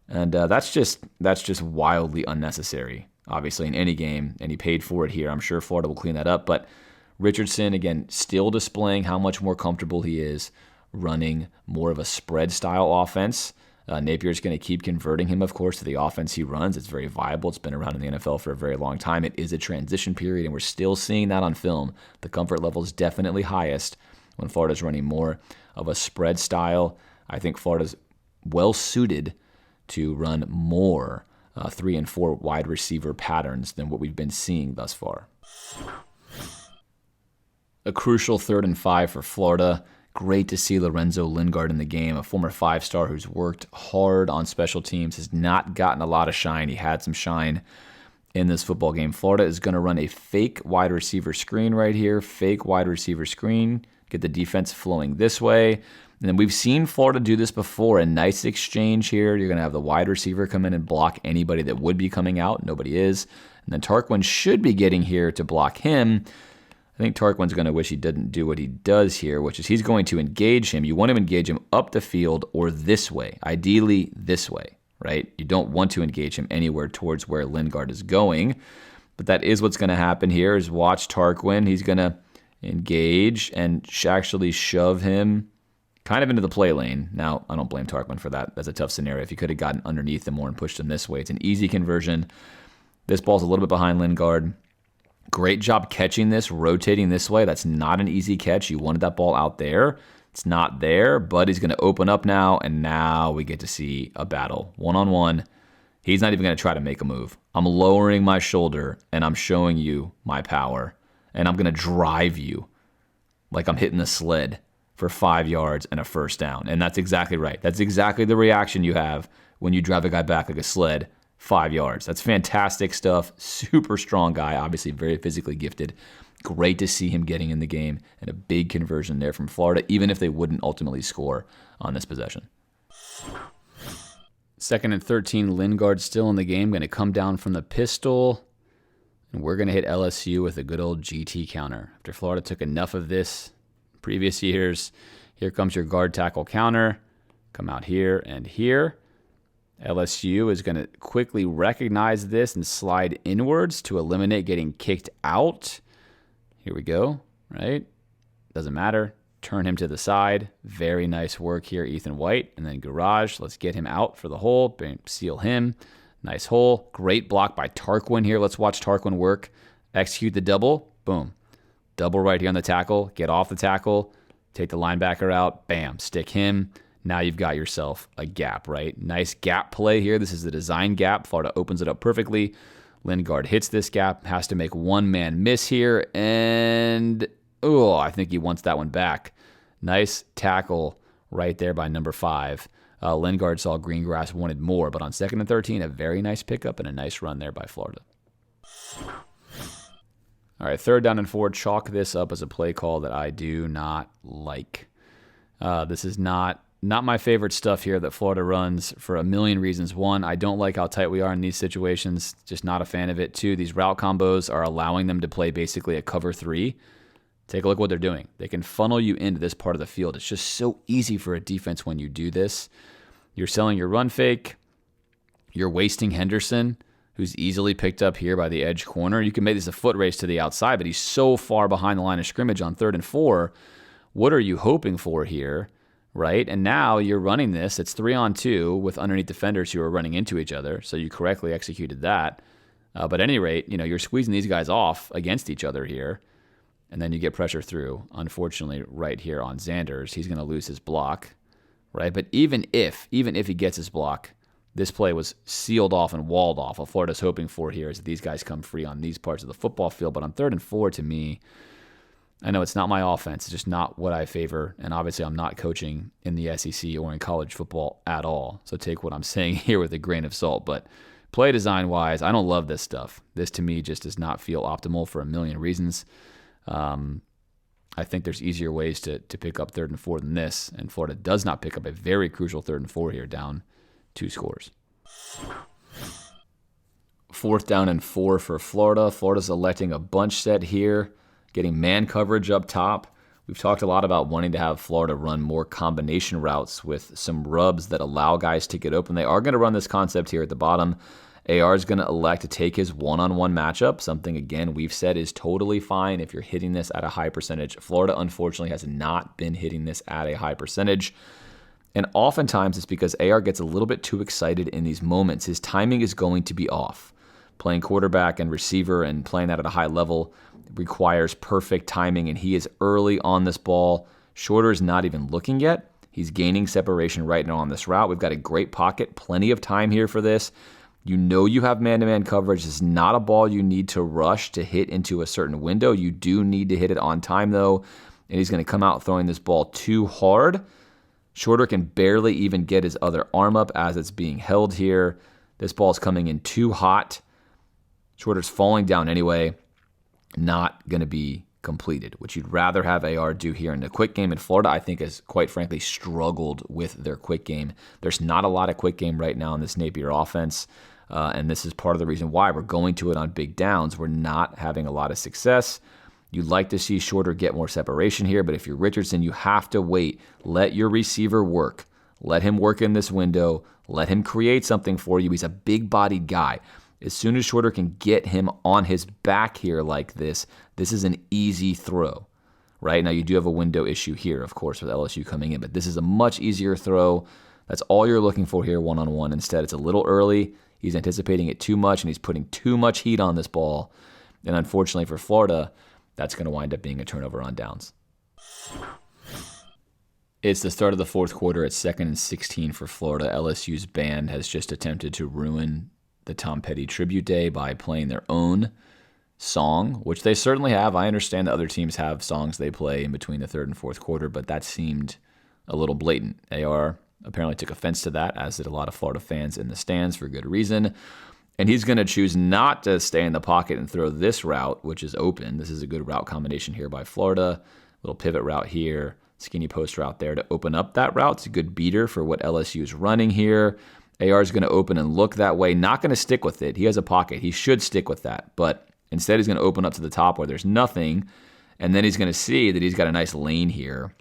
And that's just wildly unnecessary, obviously, in any game, and he paid for it here. I'm sure Florida will clean that up. But Richardson, again, still displaying how much more comfortable he is running more of a spread-style offense. Napier's going to keep converting him, of course, to the offense he runs. It's very viable. It's been around in the NFL for a very long time. It is a transition period, and we're still seeing that on film. The comfort level is definitely highest when Florida's running more of a spread style. I think Florida's well-suited to run more 3 and 4 wide receiver patterns than what we've been seeing thus far. A crucial 3rd and 5 for Florida. Great to see Lorenzo Lingard in the game, a former 5-star who's worked hard on special teams, has not gotten a lot of shine. He had some shine in this football game. Florida is going to run a fake wide receiver screen right here, fake wide receiver screen, get the defense flowing this way. And then we've seen Florida do this before. A nice exchange here. You're going to have the wide receiver come in and block anybody that would be coming out. Nobody is. And then Tarquin should be getting here to block him. I think Tarquin's going to wish he didn't do what he does here, which is he's going to engage him. You want to engage him up the field or this way. Ideally, this way, right? You don't want to engage him anywhere towards where Lingard is going. But that is what's going to happen here is watch Tarquin. He's going to engage and actually shove him kind of into the play lane. Now, I don't blame Tarquin for that. That's a tough scenario. If he could have gotten underneath him more and pushed him this way, it's an easy conversion. This ball's a little bit behind Lingard. Great job catching this, rotating this way. That's not an easy catch. You wanted that ball out there. It's not there, but he's going to open up now, and now we get to see a battle. One-on-one. He's not even going to try to make a move. I'm lowering my shoulder, and I'm showing you my power, and I'm going to drive you like I'm hitting the sled for 5 yards and a first down. And that's exactly right. That's exactly the reaction you have when you drive a guy back like a sled 5 yards. That's fantastic stuff. Super strong guy, obviously very physically gifted. Great to see him getting in the game, and a big conversion there from Florida, even if they wouldn't ultimately score on this possession. 2nd and 13, Lingard still in the game, going to come down from the pistol, and we're going to hit LSU with a good old GT counter. After Florida took enough of this previous years, here comes your guard tackle counter. Come out here and here. LSU is going to quickly recognize this and slide inwards to eliminate getting kicked out. Here we go, right? Doesn't matter. Turn him to the side. Very nice work here, Ethan White. And then Garage. Let's get him out for the hole. Bam, seal him. Nice hole. Great block by Tarquin here. Let's watch Tarquin work. Execute the double. Boom. Double right here on the tackle. Get off the tackle. Take the linebacker out. Bam. Stick him. Now you've got yourself a gap, right? Nice gap play here. This is the design gap. Florida opens it up perfectly. Lingard hits this gap. Has to make one man miss here. And I think he wants that one back. Nice tackle right there by number 5. Lingard saw green grass, wanted more, but on 2nd and 13, a very nice pickup and a nice run there by Florida. All right, 3rd down and 4. Chalk this up as a play call that I do not like. This is not my favorite stuff here that Florida runs for a million reasons. 1, I don't like how tight we are in these situations. Just not a fan of it. 2, these route combos are allowing them to play basically a cover 3. Take a look at what they're doing. They can funnel you into this part of the field. It's just so easy for a defense when you do this. You're selling your run fake. You're wasting Henderson, who's easily picked up here by the edge corner. You can make this a foot race to the outside, but he's so far behind the line of scrimmage on 3rd and 4. What are you hoping for here, right? And now you're running this. It's 3-on-2 with underneath defenders who are running into each other, so you correctly executed that. But at any rate, you're squeezing these guys off against each other here. And then you get pressure through, unfortunately, right here on Xanders. He's going to lose his block, right? But even if he gets his block, this play was sealed off and walled off. What Florida's hoping for here is that these guys come free on these parts of the football field. But on 3rd and 4, to me, I know it's not my offense. It's just not what I favor. And obviously, I'm not coaching in the SEC or in college football at all. So take what I'm saying here with a grain of salt. But play design-wise, I don't love this stuff. This, to me, just does not feel optimal for a million reasons. I think there's easier ways to pick up 3rd and 4 than this, and Florida does not pick up a very crucial 3rd and 4 here, down 2 scores. 4th down and 4 for Florida. Florida's electing a bunch set here, getting man coverage up top. We've talked a lot about wanting to have Florida run more combination routes with some rubs that allow guys to get open. They are going to run this concept here at the bottom. AR is going to elect to take his one-on-one matchup, something, again, we've said is totally fine if you're hitting this at a high percentage. Florida, unfortunately, has not been hitting this at a high percentage. And oftentimes it's because AR gets a little bit too excited in these moments. His timing is going to be off. Playing quarterback and receiver and playing that at a high level requires perfect timing, and he is early on this ball. Shorter is not even looking yet. He's gaining separation right now on this route. We've got a great pocket, plenty of time here for this. You have man-to-man coverage. This is not a ball you need to rush to hit into a certain window. You do need to hit it on time, though, and he's going to come out throwing this ball too hard. Shorter can barely even get his other arm up as it's being held here. This ball's coming in too hot. Shorter's falling down anyway. Not going to be completed, which you'd rather have AR do here in the quick game. In Florida, I think, has quite frankly struggled with their quick game. There's not a lot of quick game right now in this Napier offense. And this is part of the reason why we're going to it on big downs. We're not having a lot of success. You'd like to see Shorter get more separation here, but if you're Richardson, you have to wait. Let your receiver work. Let him work in this window. Let him create something for you. He's a big-bodied guy. As soon as Shorter can get him on his back here like this, this is an easy throw. Right? Now, you do have a window issue here, of course, with LSU coming in, but this is a much easier throw. That's all you're looking for here one-on-one. Instead, it's a little early. He's anticipating it too much, and he's putting too much heat on this ball. And unfortunately for Florida, that's going to wind up being a turnover on downs. It's the start of the fourth quarter. It's 2nd and 16 for Florida. LSU's band has just attempted to ruin the Tom Petty tribute day by playing their own song, which they certainly have. I understand that other teams have songs they play in between the third and fourth quarter, but that seemed a little blatant. AR apparently took offense to that, as did a lot of Florida fans in the stands for good reason. And he's going to choose not to stay in the pocket and throw this route, which is open. This is a good route combination here by Florida. Little pivot route here, skinny post route there to open up that route. It's a good beater for what LSU is running here. AR is going to open and look that way. Not going to stick with it. He has a pocket. He should stick with that. But instead, he's going to open up to the top where there's nothing. And then he's going to see that he's got a nice lane here.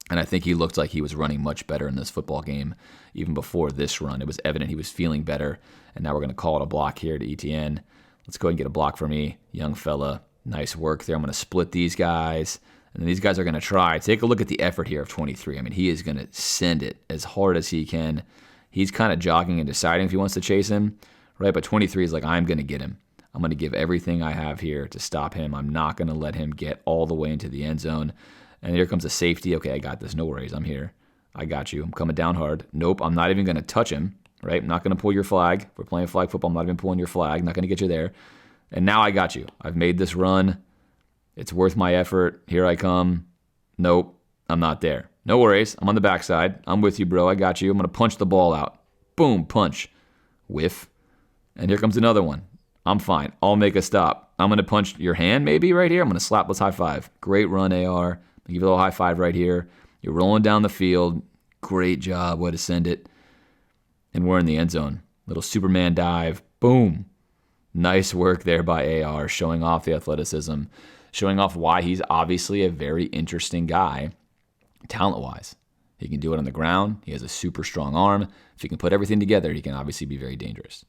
And I think he looked like he was running much better in this football game even before this run. It was evident he was feeling better. And now we're going to call it a block here to ETN. Let's go ahead and get a block for me. Young fella. Nice work there. I'm going to split these guys. And then these guys are going to try. Take a look at the effort here of 23. I mean, he is going to send it as hard as he can. He's kind of jogging and deciding if he wants to chase him, right? But 23 is like, I'm going to get him. I'm going to give everything I have here to stop him. I'm not going to let him get all the way into the end zone. And here comes a safety. Okay, I got this. No worries. I'm here. I got you. I'm coming down hard. Nope, I'm not even going to touch him, right? I'm not going to pull your flag. If we're playing flag football, I'm not even pulling your flag. Not going to get you there. And now I got you. I've made this run. It's worth my effort. Here I come. Nope, I'm not there. No worries. I'm on the backside. I'm with you, bro. I got you. I'm going to punch the ball out. Boom, punch. Whiff. And here comes another one. I'm fine. I'll make a stop. I'm going to punch your hand maybe right here. I'm going to slap. Let's high five. Great run, AR. I'll give you a little high five right here. You're rolling down the field. Great job. Way to send it. And we're in the end zone. Little Superman dive. Boom. Nice work there by AR, showing off the athleticism, showing off why he's obviously a very interesting guy, talent-wise. He can do it on the ground. He has a super strong arm. If he can put everything together, he can obviously be very dangerous.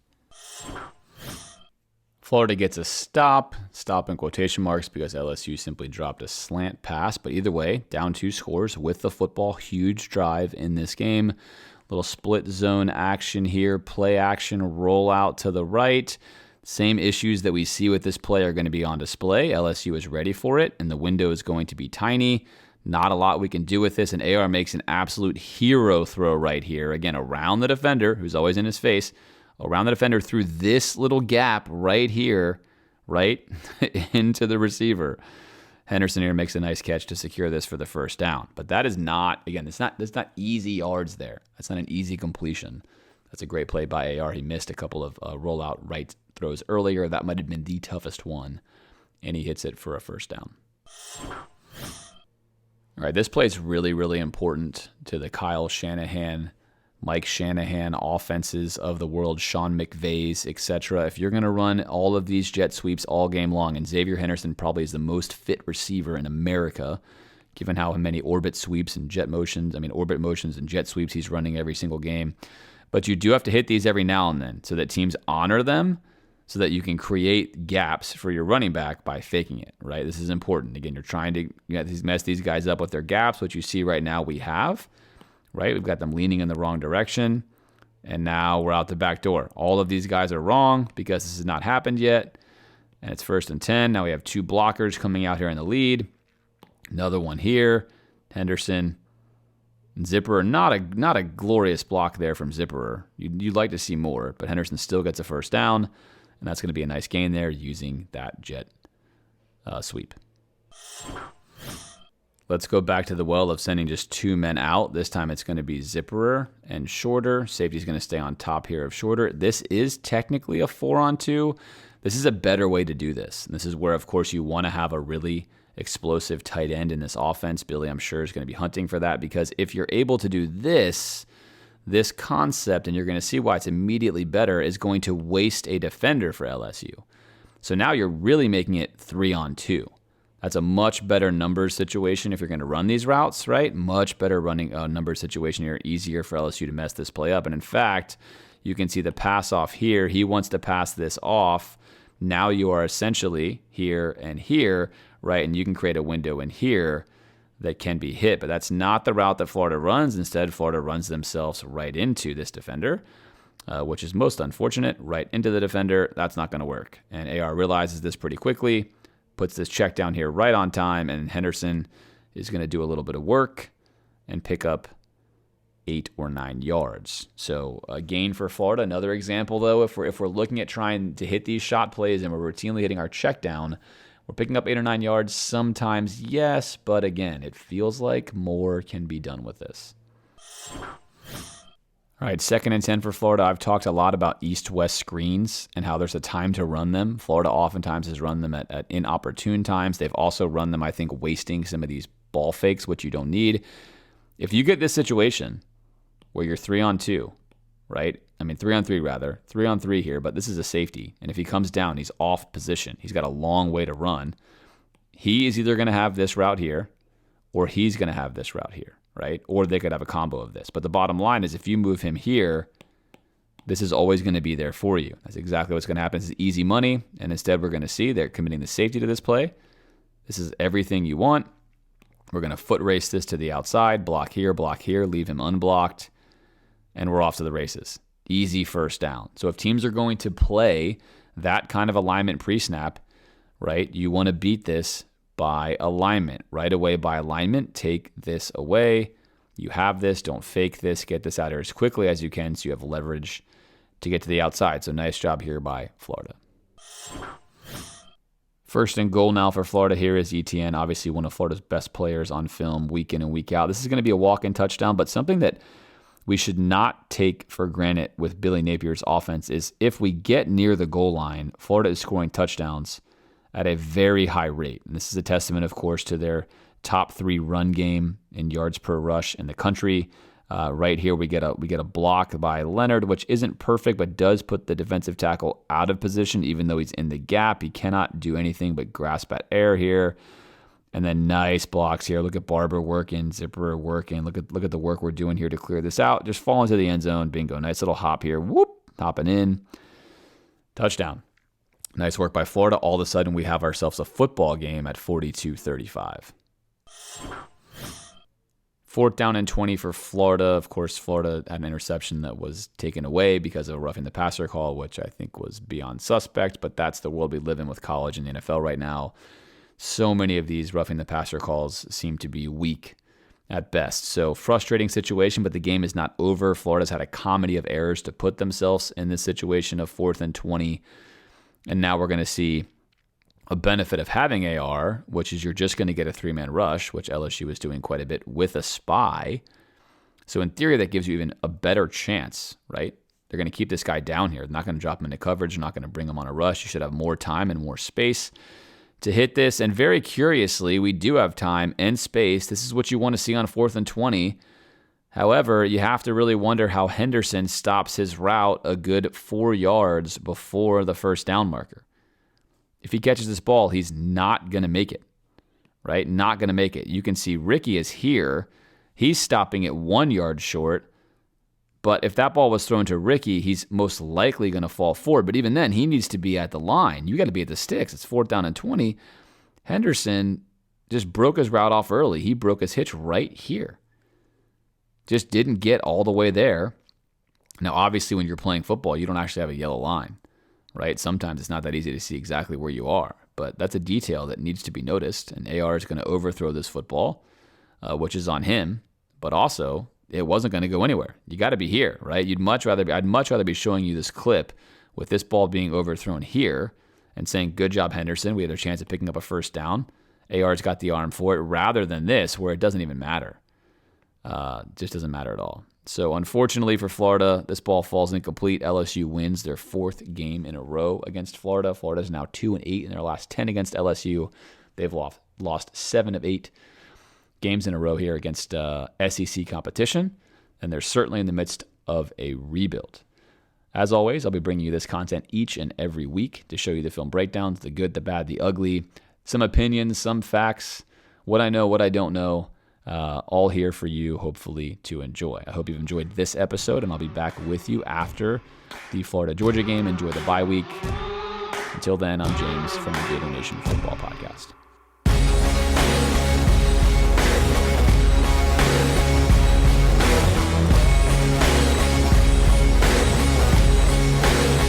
Florida gets a stop in quotation marks because LSU simply dropped a slant pass. But either way, down 2 scores with the football. Huge drive in this game. Little split zone action here. Play action, roll out to the right. Same issues that we see with this play are going to be on display. LSU is ready for it, and the window is going to be tiny. Not a lot we can do with this, and AR makes an absolute hero throw right here. Again, around the defender, who's always in his face, around the defender through this little gap right here, right into the receiver. Henderson here makes a nice catch to secure this for the first down. But that is not, again, that's not easy yards there. That's not an easy completion. That's a great play by AR. He missed a couple of rollout right throws earlier. That might have been the toughest one, and he hits it for a first down. All right, this play is really, really important to the Kyle Shanahan, Mike Shanahan offenses of the world, Sean McVay's, etc. If you're going to run all of these jet sweeps all game long, and Xavier Henderson probably is the most fit receiver in America, given how many orbit motions and jet sweeps he's running every single game. But you do have to hit these every now and then so that teams honor them, so that you can create gaps for your running back by faking it, right? This is important. Again, you're trying to mess these guys up with their gaps, which you see right now we have, right? We've got them leaning in the wrong direction, and now we're out the back door. All of these guys are wrong because this has not happened yet, and it's 1st and 10. Now we have 2 blockers coming out here in the lead. Another one here. Henderson and Zipperer, not a glorious block there from Zipperer. You'd like to see more, but Henderson still gets a first down. And that's going to be a nice gain there using that jet sweep. Let's go back to the well of sending just 2 men out. This time it's going to be Zipperer and Shorter. Safety's going to stay on top here of Shorter. This is technically a 4-on-2. This is a better way to do this. And this is where, of course, you want to have a really explosive tight end in this offense. Billy, I'm sure, is going to be hunting for that, because if you're able to do this concept, and you're going to see why it's immediately better, is going to waste a defender for LSU. So now you're really making it 3-on-2. That's a much better numbers situation if you're going to run these routes, right? Much better running numbers situation here. Easier for LSU to mess this play up. And in fact, you can see the pass off here. He wants to pass this off. Now you are essentially here and here, right? And you can create a window in here that can be hit, but that's not the route that Florida runs. Instead, Florida runs themselves right into this defender, which is most unfortunate, right into the defender. That's not going to work. And AR realizes this pretty quickly, puts this check down here right on time, and Henderson is going to do a little bit of work and pick up 8 or 9 yards. So a gain for Florida. Another example, though, if we're looking at trying to hit these shot plays and we're routinely hitting our check down, we're picking up 8 or 9 yards. Sometimes, yes, but again, it feels like more can be done with this. All right, 2nd and 10 for Florida. I've talked a lot about east-west screens and how there's a time to run them. Florida oftentimes has run them at inopportune times. They've also run them, I think, wasting some of these ball fakes, which you don't need. If you get this situation where you're 3-on-2, right? 3-on-3 rather. 3-on-3 here, but this is a safety. And if he comes down, he's off position. He's got a long way to run. He is either going to have this route here or he's going to have this route here. Right? Or they could have a combo of this. But the bottom line is if you move him here, this is always going to be there for you. That's exactly what's going to happen. This is easy money. And instead, we're going to see they're committing the safety to this play. This is everything you want. We're going to foot race this to the outside, block here, leave him unblocked, and we're off to the races. Easy first down. So if teams are going to play that kind of alignment pre-snap, right, you want to beat this by alignment. Right away by alignment, take this away. You have this, don't fake this, get this out here as quickly as you can so you have leverage to get to the outside. So nice job here by Florida. 1st and goal now for Florida here is ETN, obviously one of Florida's best players on film week in and week out. This is going to be a walk-in touchdown, but something that we should not take for granted with Billy Napier's offense is if we get near the goal line, Florida is scoring touchdowns at a very high rate. And this is a testament, of course, to their top 3 run game in yards per rush in the country. Right here, we get a block by Leonard, which isn't perfect, but does put the defensive tackle out of position, even though he's in the gap. He cannot do anything but grasp at air here. And then nice blocks here. Look at Barber working, Zipper working. Look at the work we're doing here to clear this out. Just fall into the end zone. Bingo. Nice little hop here. Whoop. Hopping in. Touchdown. Nice work by Florida. All of a sudden, we have ourselves a football game at 42-35. 4th down and 20 for Florida. Of course, Florida had an interception that was taken away because of a roughing the passer call, which I think was beyond suspect, but that's the world we live in with college and the NFL right now. So many of these roughing the passer calls seem to be weak at best. So frustrating situation, but the game is not over. Florida's had a comedy of errors to put themselves in this situation of 4th and 20. And now we're going to see a benefit of having AR, which is you're just going to get a 3-man rush, which LSU is doing quite a bit with a spy. So in theory, that gives you even a better chance, right? They're going to keep this guy down here. They're not going to drop him into coverage. They're not going to bring him on a rush. You should have more time and more space to hit this. And very curiously, we do have time and space. This is what you want to see on 4th and 20. However, you have to really wonder how Henderson stops his route a good 4 yards before the first down marker. If he catches this ball, he's not going to make it, right? Not going to make it. You can see Ricky is here. He's stopping it 1 yard short. But if that ball was thrown to Ricky, he's most likely going to fall forward. But even then, he needs to be at the line. You got to be at the sticks. It's 4th down and 20. Henderson just broke his route off early. He broke his hitch right here. Just didn't get all the way there. Now, obviously, when you're playing football, you don't actually have a yellow line, right? Sometimes it's not that easy to see exactly where you are, but that's a detail that needs to be noticed. And AR is going to overthrow this football, which is on him, but also it wasn't going to go anywhere. You got to be here, right? I'd much rather be showing you this clip with this ball being overthrown here and saying, good job, Henderson. We had a chance of picking up a first down. AR's got the arm for it, rather than this where it doesn't even matter. Just doesn't matter at all. So unfortunately for Florida, this ball falls incomplete. LSU wins their 4th game in a row against Florida. Florida is now 2-8 in their last 10 against LSU. They've lost 7 of 8 games in a row here against SEC competition, and they're certainly in the midst of a rebuild. As always, I'll be bringing you this content each and every week to show you the film breakdowns, the good, the bad, the ugly, some opinions, some facts, what I know, what I don't know, all here for you, hopefully, to enjoy. I hope you've enjoyed this episode, and I'll be back with you after the Florida-Georgia game. Enjoy the bye week. Until then, I'm James from the Gator Nation Football Podcast.